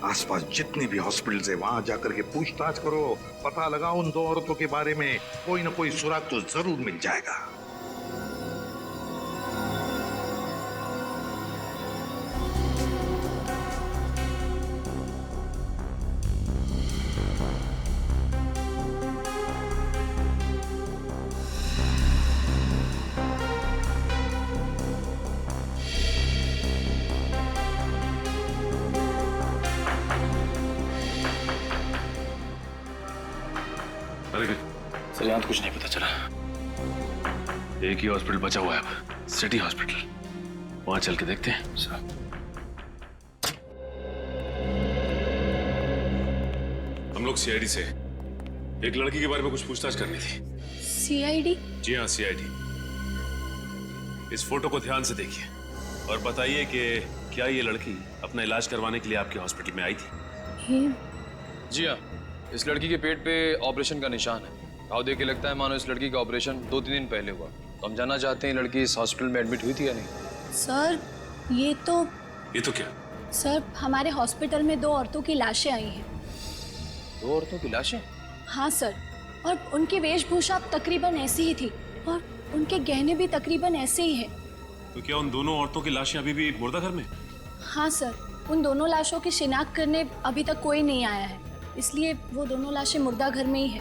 आसपास जितने भी हॉस्पिटल्स है वहां जाकर के पूछताछ करो, पता लगा उन 2 औरतों के बारे में कोई ना कोई सुराग तो जरूर मिल जाएगा। सर यहाँ तो कुछ नहीं पता चला। एक ही हॉस्पिटल बचा हुआ है अब, सिटी हॉस्पिटल। वहां चल के देखते हैं। सर हम लोग CID से एक लड़की के बारे में कुछ पूछताछ करनी थी। CID? जी हाँ, CID। इस फोटो को ध्यान से देखिए और बताइए कि क्या ये लड़की अपना इलाज करवाने के लिए आपके हॉस्पिटल में आई थी? जी हाँ, इस लड़की के पेट पे ऑपरेशन का निशान है। घाव देख के लगता है मानो इस लड़की का ऑपरेशन 2-3 दिन पहले हुआ। तो हम जानना चाहते हैं लड़की इस हॉस्पिटल में एडमिट हुई थी या नहीं। सर ये तो क्या? सर हमारे हॉस्पिटल में 2 औरतों की लाशें आई हैं। 2 औरतों की लाशें? हाँ सर, और उनकी वेशभूषा तकरीबन ऐसी ही थी और उनके गहने भी तकरीबन ऐसे ही हैं। तो क्या उन दोनों औरतों की लाशें अभी भी मुर्दा घर में? हाँ सर, उन दोनों लाशों की शिनाख्त करने अभी तक कोई नहीं आया है, इसलिए वो दोनों लाशें मुर्दा घर में ही है।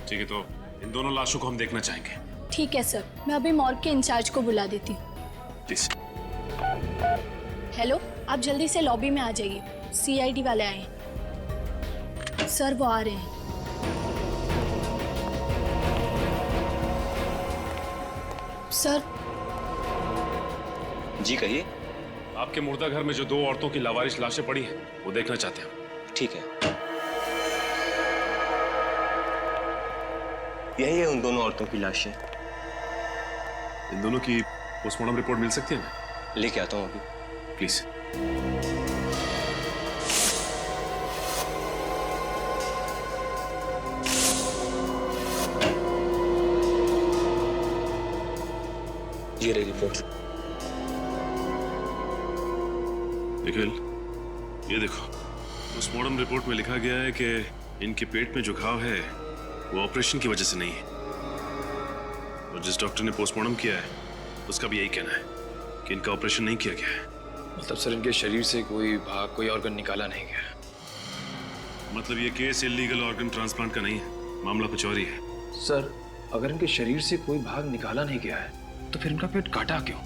ठीक है, तो इन दोनों लाशों को हम देखना चाहेंगे। ठीक है सर, मैं अभी मॉर्ग के इंचार्ज को बुला देती हूँ। प्लीज। हेलो, आप जल्दी से लॉबी में आ जाइए, CID वाले आए हैं। सर वो आ रहे हैं। सर। जी कहिए। आपके मुर्दा घर में जो 2 औरतों की लावारिश लाशें पड़ी हैं, वो देखना चाहते हैं। ठीक है। यही है उन दोनों औरतों की लाशें। इन दोनों की पोस्टमार्टम रिपोर्ट मिल सकती है ना? लेके आता हूँ अभी। प्लीज। ये रही रिपोर्ट। निखिल, ये देखो, पोस्टमार्टम रिपोर्ट में लिखा गया है कि इनके पेट में जो घाव है वो ऑपरेशन की वजह से नहीं है, और जिस डॉक्टर ने पोस्टमार्टम किया है उसका भी यही कहना है कि इनका ऑपरेशन नहीं किया गया है। मतलब सर, इनके शरीर से कोई भाग, कोई ऑर्गन निकाला नहीं गया? मतलब ये केस इलीगल ऑर्गन ट्रांसप्लांट का नहीं है, मामला कुछ और ही है। सर, अगर इनके शरीर से कोई भाग निकाला नहीं गया है तो फिर इनका पेट काटा क्यों,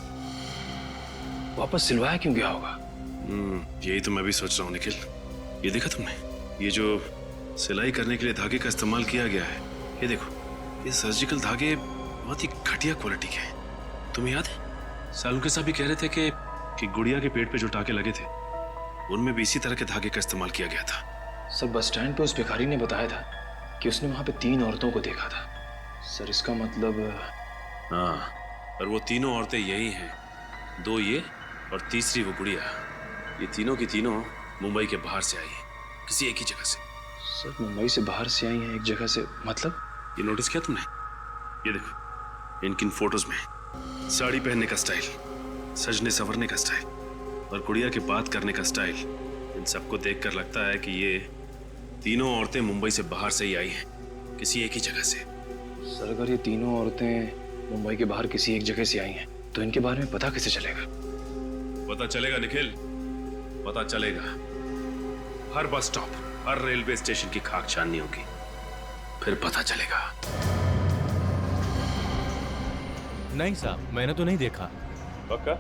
वापस सिलवाया क्यों गया होगा? यही तो मैं भी सोच रहा हूँ निखिल। ये देखा तुमने, ये जो सिलाई करने के लिए धागे का इस्तेमाल किया गया है, ये देखो, ये सर्जिकल धागे बहुत ही घटिया क्वालिटी के हैं। तुम्हें याद है सालू के साहब भी कह रहे थे कि गुड़िया के पेट पे जो टाके लगे थे उनमें भी इसी तरह के धागे का इस्तेमाल किया गया था। सर, बस स्टैंड पे उस भिखारी ने बताया था कि उसने वहां पे 3 औरतों को देखा था। सर, इसका मतलब? हाँ, और वो तीनों औरतें यही हैं, 2 ये और तीसरी वो गुड़िया। ये तीनों की तीनों मुंबई के बाहर से आई हैं, किसी एक ही जगह से। सर, मुंबई से बाहर से आई हैं एक जगह से, मतलब? ये नोटिस किया तुमने? ये देखो, इनकी फोटोज में साड़ी पहनने का स्टाइल, सजने संवरने का स्टाइल और गुड़िया के बात करने का स्टाइल, इन सबको देखकर लगता है कि ये तीनों औरतें मुंबई से बाहर से ही आई हैं, किसी एक ही जगह से। सर, अगर ये तीनों औरतें मुंबई के बाहर किसी एक जगह से आई हैं तो इनके बारे में पता कैसे चलेगा? पता चलेगा निखिल, पता चलेगा। हर बस स्टॉप, हर रेलवे स्टेशन की खाक छाननी होगी, फिर पता चलेगा। नहीं साहब, मैंने तो नहीं देखा। पक्का?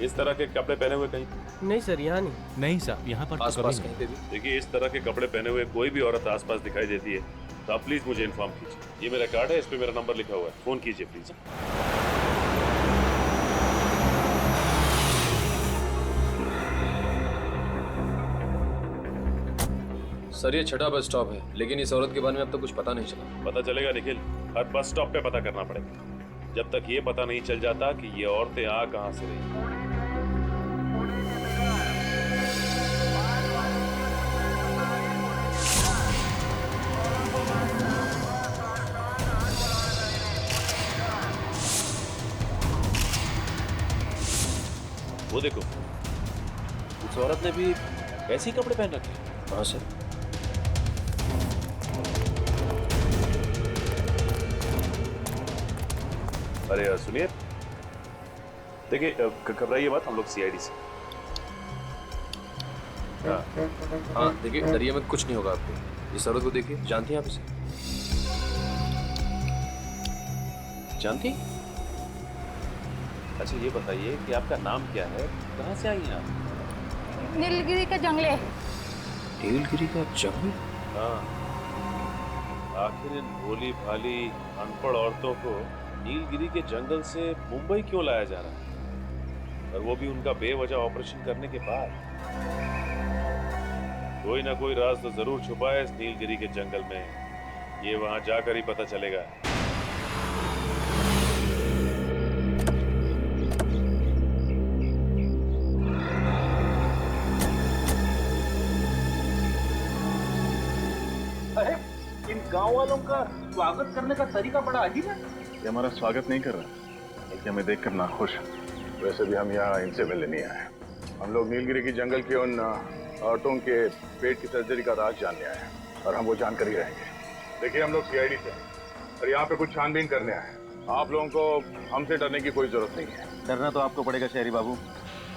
इस तरह के कपड़े पहने हुए कहीं? नहीं सर, यहाँ नहीं। नहीं साहब, यहाँ पर आसपास कहीं पे भी? देखिए, इस तरह के कपड़े पहने हुए कोई भी औरत आसपास दिखाई देती है तो आप प्लीज मुझे इन्फॉर्म कीजिए। ये मेरा कार्ड है, इस पे मेरा नंबर लिखा हुआ है, फोन कीजिए प्लीज। सर, ये 6ठा बस स्टॉप है, लेकिन इस औरत के बारे में अब तक कुछ पता नहीं चला। पता चलेगा निखिल, हर बस स्टॉप पे पता करना पड़ेगा, जब तक ये पता नहीं चल जाता कि ये औरतें आ कहां से रही। वो देखो, उस औरत ने भी वैसे ही कपड़े पहन रखे। हाँ सर। अरे सुनिए, देखिए, घबराइए मत, हम लोग CID से। हाँ, देखिए, डरिए मत, कुछ नहीं होगा आपको। इस औरत को देखिए, जानती हैं आप इसे? जानती? अच्छा, ये बताइए कि आपका नाम क्या है, कहाँ से आई हैं आप? नीलगिरी के जंगले। नीलगिरी का जंगल? हाँ, आखिर इन भोली भाली अनपढ़ औरतों को नीलगिरी के जंगल से मुंबई क्यों लाया जा रहा है, और वो भी उनका बेवजह ऑपरेशन करने के बाद? कोई ना कोई राज तो जरूर छुपा है इस नीलगिरी के जंगल में, ये वहां जाकर ही पता चलेगा। अरे, इन गांव वालों का स्वागत करने का तरीका बड़ा अजीब है। ये हमारा स्वागत नहीं कर रहा, बल्कि हमें देखकर नाखुश है। वैसे भी हम यहाँ इनसे मिलने नहीं आए, हम लोग नीलगिरी की जंगल के उन औरतों के पेट की सर्जरी का राज जानने आए हैं, और हम वो जानकर ही रहेंगे। देखिए, हम लोग CID से और यहाँ पे कुछ छानबीन करने आए हैं। आप लोगों को हमसे डरने की कोई जरूरत नहीं है। डरना तो आपको पड़ेगा शहरी बाबू,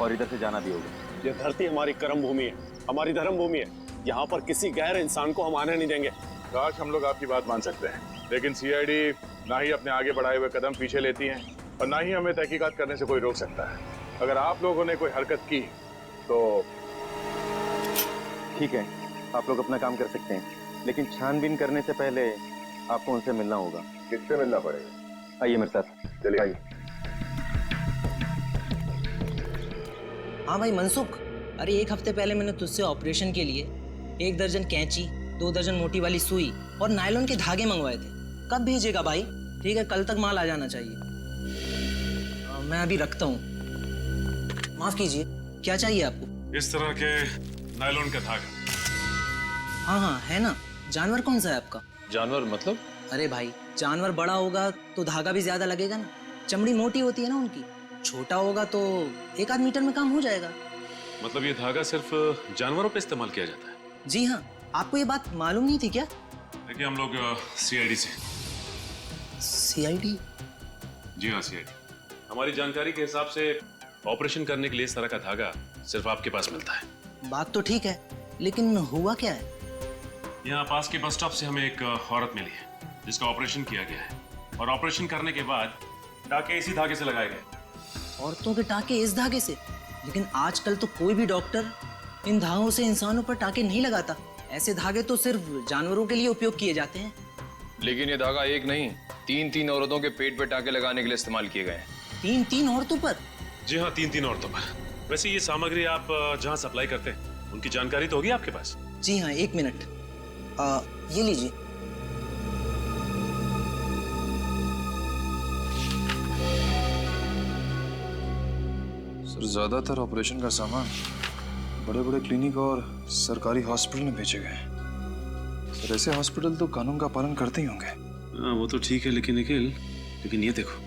और इधर से जाना भी होगा। ये धरती हमारी कर्म भूमि है, हमारी धर्म भूमि है। यहाँ पर किसी गैर इंसान को हम आने नहीं देंगे। काश हम लोग आपकी बात मान सकते हैं, लेकिन सीआईडी ना ही अपने आगे बढ़ाए हुए कदम पीछे लेती है और ना ही हमें तहकीकात करने से कोई रोक सकता है। अगर आप लोगों ने कोई हरकत की तो ठीक है, आप लोग अपना काम कर सकते हैं, लेकिन छानबीन करने से पहले आपको उनसे मिलना होगा। किससे मिलना पड़ेगा? आइए मेरे साथ। चलिए आइए। हाँ भाई मनसुख, अरे एक हफ्ते पहले मैंने तुझसे ऑपरेशन के लिए 1 दर्जन कैंची, 2 दर्जन मोटी वाली सुई और नायलॉन के धागे मंगवाए थे। कब भेजेगा भाई? ठीक है, कल तक माल आ जाना चाहिए। मैं अभी रखता हूँ। माफ कीजिए, क्या चाहिए आपको? इस तरह के नायलॉन का धागा। हाँ, है ना। जानवर कौन सा है आपका? जानवर मतलब? अरे भाई, जानवर बड़ा होगा तो धागा भी ज्यादा लगेगा ना। चमड़ी मोटी होती है ना उनकी। छोटा होगा तो 1-8 मीटर में काम हो जाएगा। मतलब ये धागा सिर्फ जानवरों पे इस्तेमाल किया जाता है? जी हाँ, आपको ये बात मालूम नहीं थी क्या? देखिए हम लोग सीआईडी से। सीआईडी? जी हाँ, सीआईडी। हमारी जानकारी के हिसाब से ऑपरेशन करने के लिए इस तरह का धागा सिर्फ आपके पास मिलता है। बात तो ठीक है, लेकिन हुआ क्या है? यहाँ पास के बस स्टॉप से हमें एक औरत मिली है जिसका ऑपरेशन किया गया है, और ऑपरेशन करने के बाद टाके इसी धागे से लगाए गए। औरतों के टाके इस धागे से? लेकिन आजकल तो कोई भी डॉक्टर इन धागों से इंसानों पर टाके नहीं लगाता। ऐसे धागे तो सिर्फ जानवरों के लिए उपयोग किए जाते हैं। लेकिन ये धागा एक नहीं, 3 औरतों के पेट पे टाके लगाने के लिए इस्तेमाल किए गए हैं। 3 औरतों पर? जी हाँ, 3 औरतों पर। वैसे ये सामग्री आप जहाँ सप्लाई करते हैं उनकी जानकारी तो होगी आपके पास? जी हाँ, 1 मिनट। ये लीजिए। सर, ज्यादातर ऑपरेशन का सामान बड़े बड़े क्लिनिक और सरकारी हॉस्पिटल में भेजे गए हैं। सर, ऐसे हॉस्पिटल तो कानून का पालन करते ही होंगे। हाँ, वो तो ठीक है, लेकिन निखिल, लेकिन ये देखो,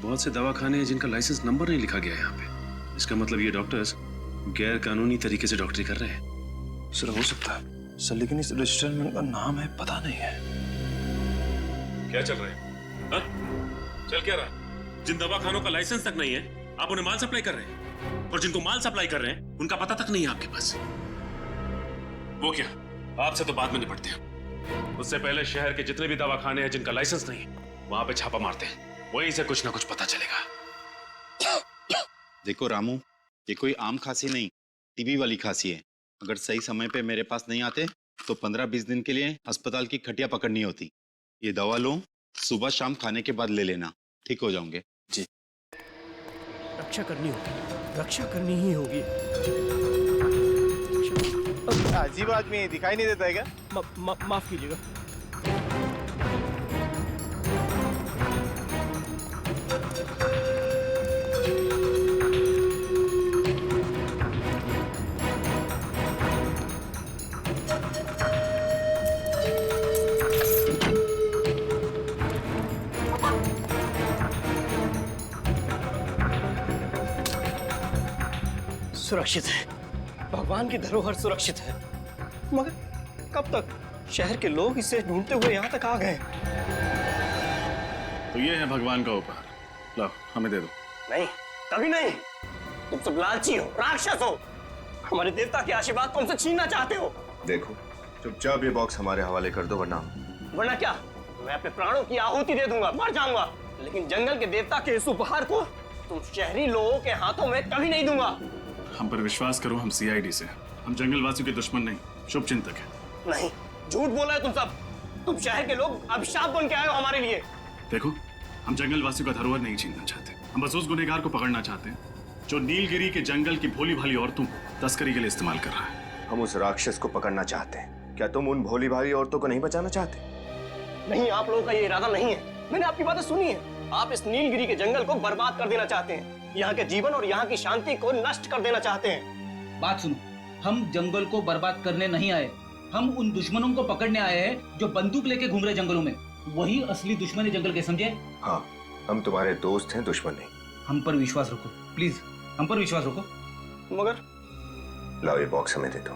बहुत से दवाखाने हैं जिनका लाइसेंस नंबर नहीं लिखा गया है यहाँ पे। इसका मतलब ये डॉक्टर्स गैर कानूनी तरीके से डॉक्टरी कर रहे हैं। सर, हो सकता है सर, लेकिन इस रजिस्टर में उनका नाम है, पता नहीं है। क्या चल रहा है? हाँ? चल क्या रहा? जिन दवाखानों का लाइसेंस तक नहीं है, आप उन्हें माल सप्लाई कर रहे हैं, और जिनको माल सप्लाई कर रहे हैं उनका पता तक नहीं है आपके पास। वो क्या, आपसे तो बाद में निपटते हैं। उससे पहले शहर के जितने भी दवाखाने हैं जिनका लाइसेंस नहीं, वहां पे छापा मारते हैं। वहीं से कुछ ना कुछ पता चलेगा। देखो रामू, ये कोई आम खांसी नहीं, टीबी वाली खांसी है। अगर सही समय पे मेरे पास नहीं आते तो 15-20 दिन के लिए अस्पताल की खटिया पकड़नी होती। ये दवा लो, सुबह शाम खाने के बाद ले लेना, ठीक हो जाओगे। जी। रक्षा करनी होगी, रक्षा करनी ही होगी। अजीब आदमी दिखाई नहीं देता है क्या? माफ कीजिएगा। सुरक्षित है, भगवान की धरोहर सुरक्षित है। मगर कब तक? शहर के लोग इसे ढूंढते हुए यहाँ तक आ गए। तो ये है भगवान का उपहार, लो हमें दे दो। नहीं, कभी नहीं। तुम सब लालची हो, राक्षस हो। हमारे देवता के आशीर्वाद को हमसे छीनना चाहते हो। देखो, चुपचाप ये बॉक्स हमारे हवाले कर दो, वरना क्या? मैं अपने प्राणों की आहुति दे दूंगा, मर जाऊंगा, लेकिन जंगल के देवता के इस उपहार को तुम शहरी लोगों के हाथों में कभी नहीं दूंगा। हम पर विश्वास करो, हम सीआईडी से, हम जंगलवासियों के दुश्मन नहीं, शुभ चिंतक है। नहीं, झूठ बोला है तुम सब। तुम शहर के लोग अभिशाप बन के आए हो हमारे लिए। देखो, हम जंगलवासियों का धरोहर नहीं छीनना चाहते, हम बस उस गुनहगार को पकड़ना चाहते हैं जो नीलगिरी के जंगल की भोली भाली औरतों को तस्करी के लिए इस्तेमाल कर रहा है। हम उस राक्षस को पकड़ना चाहते हैं। क्या तुम उन भोली भाली औरतों को नहीं बचाना चाहते? नहीं, आप लोगों का ये इरादा नहीं है। मैंने आपकी बातें सुनी है। आप इस नीलगिरी के जंगल को बर्बाद कर देना चाहते हैं, यहाँ के जीवन और यहाँ की शांति को नष्ट कर देना चाहते हैं। बात सुनो, हम जंगल को बर्बाद करने नहीं आए, हम उन दुश्मनों को पकड़ने आए हैं जो बंदूक लेके घूम रहे जंगलों में। वही असली दुश्मन है जंगल के, समझे? हाँ, हम तुम्हारे दोस्त हैं, दुश्मन नहीं। हम पर विश्वास रखो प्लीज, हम पर विश्वास रखो। मगर लाओ ये बॉक्स हमें दे दो।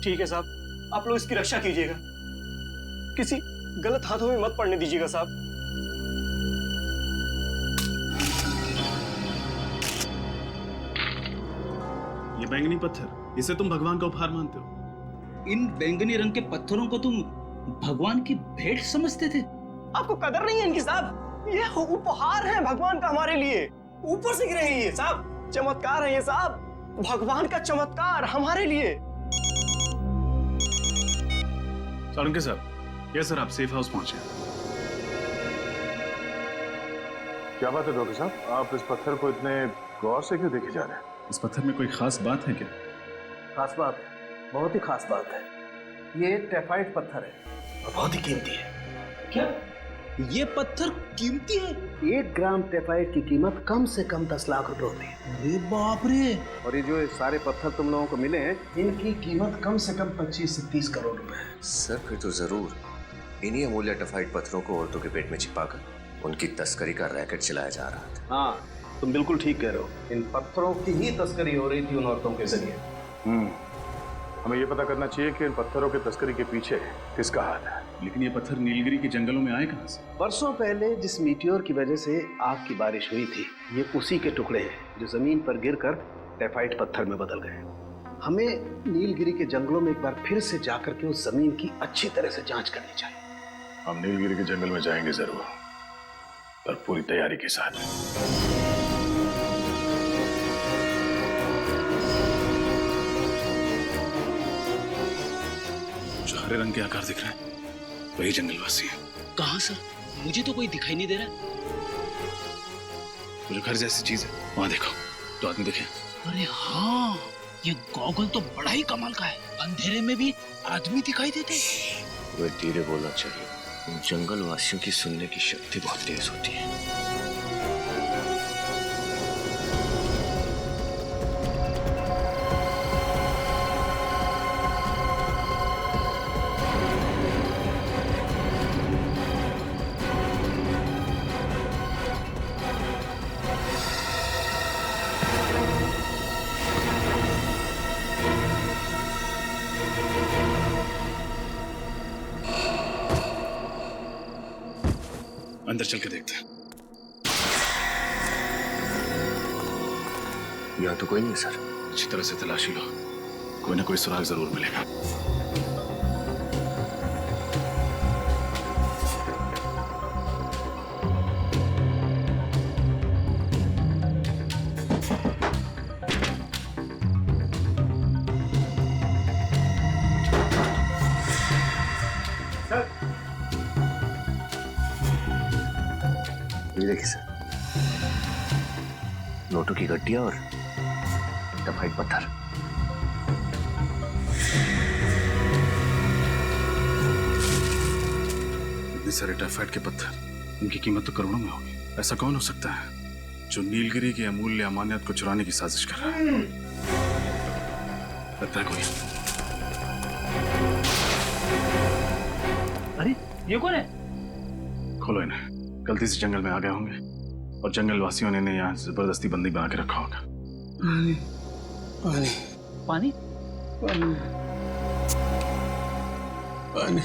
ठीक है साहब, आप लोग इसकी रक्षा कीजिएगा। किसी गलत हाथों में मत पड़ने दीजिएगा साहब। ये बैंगनी पत्थर, इसे तुम भगवान का उपहार मानते हो? इन बैंगनी रंग के पत्थरों को तुम भगवान की भेंट समझते थे? आपको कदर नहीं है इनकी साहब। ये उपहार है भगवान का हमारे लिए। ऊपर से गिरे हैं ये साहब, चमत्कार है ये साहब, भगवान का चमत्कार हमारे लिए। सोलंकी साहब, यस सर, आप सेफ हाउस पहुंचे। क्या बात है डॉक्टर साहब, आप इस पत्थर को इतने गौर से क्यों देखे जा रहे हैं? इस पत्थर में कोई खास बात है क्या? खास बात है, बहुत ही खास बात है। ये टेफाइट पत्थर है और बहुत ही कीमती है। क्या ये पत्थर कीमती है? 1 ग्राम टेफाइट की कीमत कम से कम 10 लाख रुपए होती है। अरे बाप रे! और ये जो सारे पत्थर तुम लोगों को मिले हैं, इनकी कीमत कम से कम 25 से 30 करोड़ रुपए है। सर फिर तो जरूर इन्हीं अमूल्य टेफाइट पत्थरों को औरतों के पेट में छिपाकर उनकी तस्करी का रैकेट चलाया जा रहा था। हाँ, तुम बिल्कुल ठीक कह रहे हो। इन पत्थरों की ही तस्करी हो रही थी उन औरतों के जरिए। हमें ये पता करना चाहिए कि इन पत्थरों की तस्करी के पीछे किसका हाथ है। लेकिन ये पत्थर नीलगिरी के जंगलों में आए कहां से? वर्षों पहले जिस मीटियोर की वजह से आग की बारिश हुई थी, ये उसी के टुकड़े हैं जो जमीन पर गिरकर टेफाइट पत्थर में बदल गए। हमें नीलगिरी के जंगलों में एक बार फिर से जाकर के उस जमीन की अच्छी तरह से जांच करनी चाहिए। हम नीलगिरी के जंगल में जाएंगे जरूर, पर पूरी तैयारी के साथ। जो हरे रंग के आकार दिख रहे हैं वही जंगलवासी है। कहाँ सर? मुझे तो कोई दिखाई नहीं दे रहा। वो जो घर जैसी चीज है वहां देखो, तो आदमी दिखे। अरे हाँ, ये गॉगल तो बड़ा ही कमाल का है। अंधेरे में भी आदमी दिखाई देते। वह धीरे बोलना चाहिए, उन जंगल वासियों की सुनने की शक्ति बहुत तेज होती है। अंदर चल के देखते हैं। यहाँ तो कोई नहीं सर। अच्छी तरह से तलाशी लो, कोई ना कोई सुराग जरूर मिलेगा। ये देखिए सर, नोटों की गड्डियां और टेफाइट पत्थर। इतने सारे टेफाइट के पत्थर, इनकी कीमत तो करोड़ों में होगी। ऐसा कौन हो सकता है जो नीलगिरी की अमूल्य अमानियत को चुराने की साजिश कर रहा है? लगता है कोई। अरे ये कौन है? खोलो इन्हें, गलती से जंगल में आ गए होंगे और जंगल वासियों ने इन्हें यहाँ जबरदस्ती बंदी बना के रखा होगा। पानी पानी पानी पानी पानी।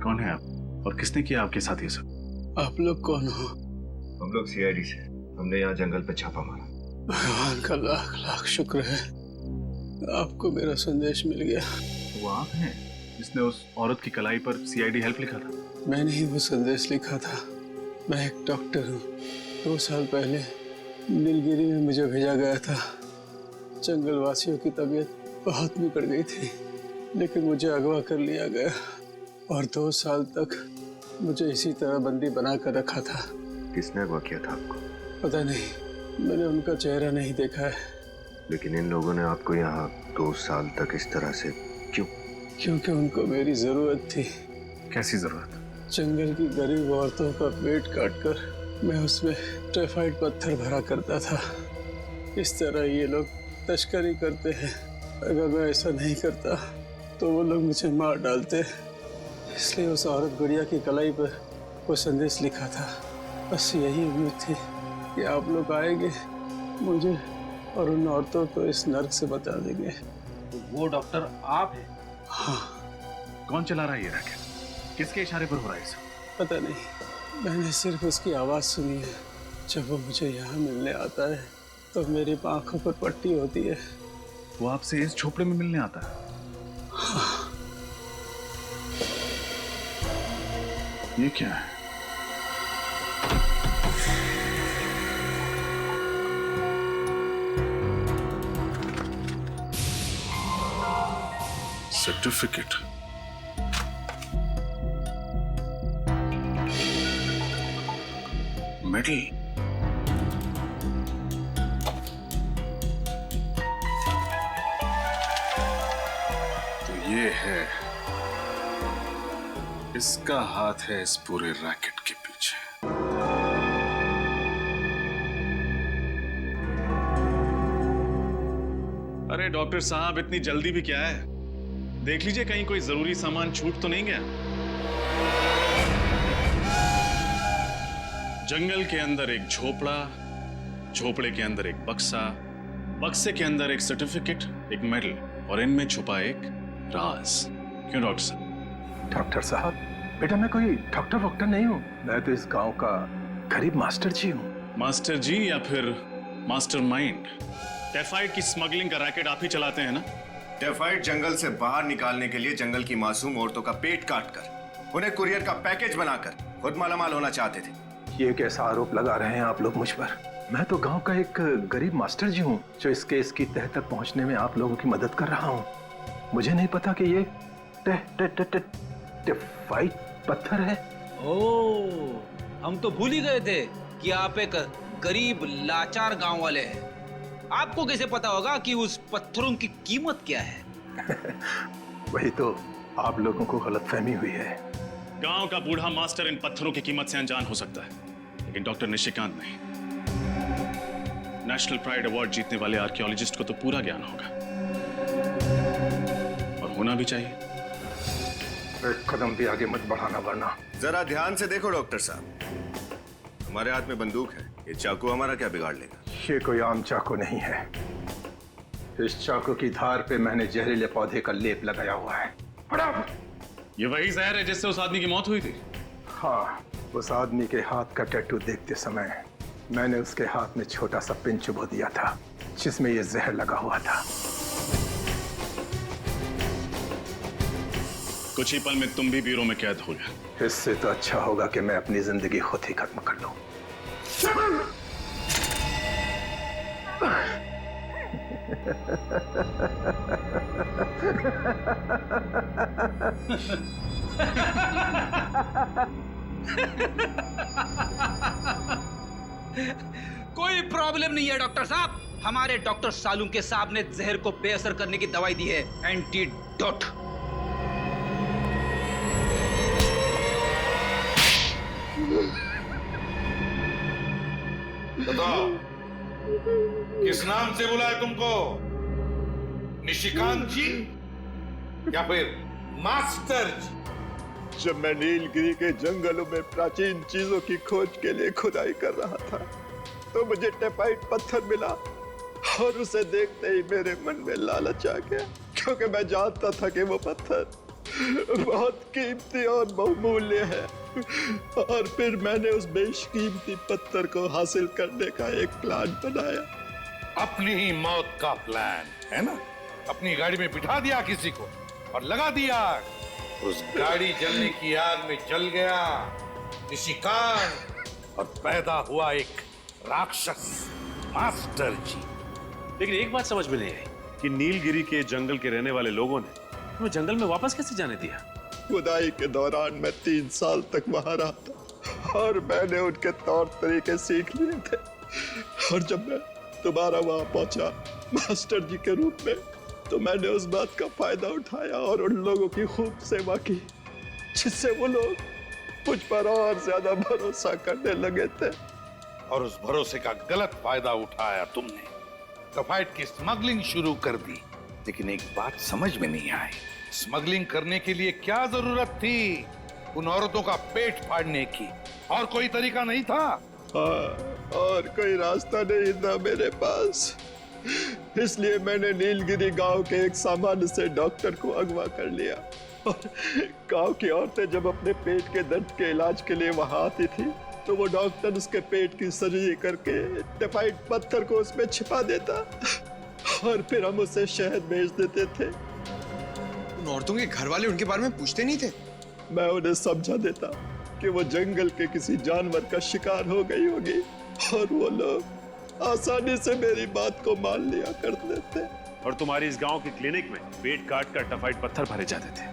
कौन है आप और किसने किया आपके साथ ये सब? आप लोग कौन हो? हम लोग सीआईडी से, हमने यहाँ जंगल पे छापा मारा। भगवान का लाख लाख शुक्र है, आपको मेरा संदेश मिल गया। वो आप हैं जिसने उस औरत की कलाई पर सीआईडी हेल्प लिखा था? मैंने ही वो संदेश लिखा था। मैं एक डॉक्टर हूँ। 2 साल पहले नीलगिरी में मुझे भेजा गया था। जंगल वासियों की तबीयत बहुत बिगड़ गई थी, लेकिन मुझे अगवा कर लिया गया और 2 साल तक मुझे इसी तरह बंदी बना कर रखा था। किसने अगवा किया था आपको? पता नहीं, मैंने उनका चेहरा नहीं देखा है। लेकिन इन लोगों ने आपको यहाँ 2 साल तक इस तरह से क्यों? क्योंकि उनको मेरी जरूरत थी। कैसी जरूरत? जंगल की गरीब औरतों का पेट काटकर मैं उसमें टेफाइट पत्थर भरा करता था। इस तरह ये लोग तस्करी करते हैं। अगर मैं ऐसा नहीं करता तो वो लोग मुझे मार डालते। इसलिए उस औरत गुड़िया की कलाई पर वो संदेश लिखा था। बस यही उम्मीद थी कि आप लोग आएंगे, मुझे और उन औरतों को इस नर्क से बचा देंगे। तो वो डॉक्टर आप हैं। कौन चला रहा है ये रैकेट? किसके इशारे पर हो रहा है सब? पता नहीं, मैंने सिर्फ उसकी आवाज सुनी है। जब वो मुझे यहाँ मिलने आता है तो मेरी आंखों पर पट्टी होती है। वो आपसे इस झोपड़े में मिलने आता है? ये क्या है? सर्टिफिकेट। मेडल। तो ये है, इसका हाथ है इस पूरे रैकेट के पीछे। अरे डॉक्टर साहब, इतनी जल्दी भी क्या है? देख लीजिए कहीं कोई जरूरी सामान छूट तो नहीं गया। जंगल के अंदर एक झोपड़ा, झोपड़े के अंदर एक बक्सा, बक्से के अंदर एक सर्टिफिकेट, एक मेडल, और इनमें छुपा एक राज। क्यों डॉक्टर साहब? डॉक्टर साहब, बेटा मैं कोई डॉक्टर वॉक्टर नहीं हूँ। मैं तो इस गांव का गरीब मास्टर जी हूँ। मास्टर जी या फिर मास्टरमाइंड? टाइफाइड की स्मगलिंग का रैकेट आप ही चलाते हैं ना? टाइफाइड जंगल से बाहर निकालने के लिए जंगल की मासूम औरतों का पेट काटकर उन्हें कुरियर का पैकेज बनाकर खुद मालामाल होना चाहते थे। ये कैसा आरोप लगा रहे हैं आप लोग मुझ पर? मैं तो गांव का एक गरीब मास्टर जी हूँ जो इस केस की तह तक पहुंचने में आप लोगों की मदद कर रहा हूँ। मुझे नहीं पता कि ये टाइफाइड पत्थर है। ओह, हम तो भूल ही गए थे कि आप एक गरीब लाचार गांव वाले हैं। आपको कैसे पता होगा कि उस पत्थरों की कीमत क्या है? वही तो आप लोगों को गलतफहमी हुई है। गांव का बूढ़ा मास्टर इन पत्थरों की कीमत से अनजान हो सकता है, लेकिन डॉक्टर निशिकांत नहीं। नेशनल प्राइड अवार्ड जीतने वाले आर्कियोलॉजिस्ट को तो पूरा ज्ञान होगा, और होना भी चाहिए। एक कदम भी आगे मत बढ़ाना वरना। जरा ध्यान से देखो डॉक्टर साहब, हमारे हाथ में बंदूक है, ये चाकू हमारा क्या बिगाड़ लेगा? ये कोई आम चाकू नहीं है। इस चाकू की धार पे मैंने जहरीले पौधे का लेप लगाया हुआ है। ये वही जहर है जिससे उस आदमी की मौत हुई थी? हाँ, उस आदमी के हाथ का टैटू देखते समय मैंने उसके हाथ में छोटा सा पिन चुभो दिया था जिसमें ये जहर लगा हुआ था। कुछ ही पल में तुम भी ब्यूरो में कैद हो गए। इससे तो अच्छा होगा कि मैं अपनी जिंदगी खुद ही खत्म कर लूं। कोई प्रॉब्लम नहीं है डॉक्टर साहब। हमारे डॉक्टर सालुंके साहब ने जहर को बेअसर करने की दवाई दी है, एंटीडोट। बताओ, किस नाम से बुलाए तुमको? निशिकांत जी या फिर मास्टर जी? जब मैं नीलगिरी के जंगलों में प्राचीन चीजों की खोज के लिए खुदाई कर रहा था तो मुझे टाइफाइड पत्थर मिला, और उसे देखते ही मेरे मन में लालच आ गया, क्योंकि मैं जानता था कि वो पत्थर बहुत कीमती और बहुमूल्य है। और फिर मैंने उस बेशकीमती पत्थर को हासिल करने का एक प्लान बनाया। अपनी ही मौत का प्लान है ना? अपनी गाड़ी में बिठा दिया किसी को और लगा दिया आग। उस गाड़ी जलने की आग में जल गया निशिकांत, और पैदा हुआ एक राक्षस मास्टर जी। लेकिन एक बात समझ में नहीं आई कि नीलगिरी के जंगल के रहने वाले लोगों ने वो जंगल में वापस कैसे जाने दिया? खुदाई के दौरान मैं 3 साल तक वहां रहा था और मैंने उनके तौर तरीके सीख लिए थे। और जब मैं दोबारा वहां पहुंचा मास्टर जी के रूप में, तो मैंने उस बात का फायदा उठाया और उन लोगों की खूब सेवा की, जिससे वो लोग मुझ पर और ज्यादा भरोसा करने लगे थे। और उस भरोसे का गलत फायदा उठाया तुमने, टाइफाइड की स्मगलिंग शुरू कर दी। लेकिन एक बात समझ में नहीं आई, स्मगलिंग करने के लिए क्या जरूरत थी उन औरतों का पेट फाड़ने की? और कोई तरीका नहीं था? हाँ, और कोई रास्ता नहीं था मेरे पास। इसलिए मैंने नीलगिरी गांव के एक सामान्य से डॉक्टर को अगवा कर लिया और गांव की औरतें जब अपने पेट के दर्द के इलाज के लिए वहां आती थी तो वो डॉक्टर उसके पेट की सर्जरी करके टाइफाइड पत्थर को उसमें छिपा देता और फिर हम उसे शहद भेज देते थे। उन औरतों के घर वाले उनके बारे में पूछते नहीं थे? मैं उन्हें समझा देता कि वो जंगल के किसी जानवर का शिकार हो गई होगी और वो लोग आसानी से मेरी बात को मान लिया करते थे। और तुम्हारी इस गांव के क्लिनिक में पेट काट कर टाइफाइड पत्थर भरे जाते थे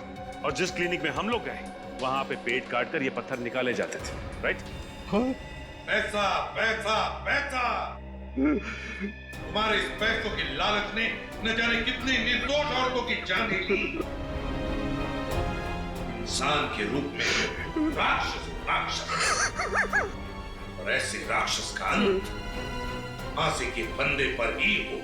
और जिस क्लिनिक में हम लोग गए वहां पे पेट काट कर ये पत्थर निकाले जाते थे, राइट? हाँ? पैसा पैसा पैसा, तुम्हारे इस पैसों की लालच ने न जाने कितनी निर्दोष औरतों की जान ली। इंसान के रूप में राक्षस और ऐसे राक्षस का अंत फांसी के फंदे पर ही हो।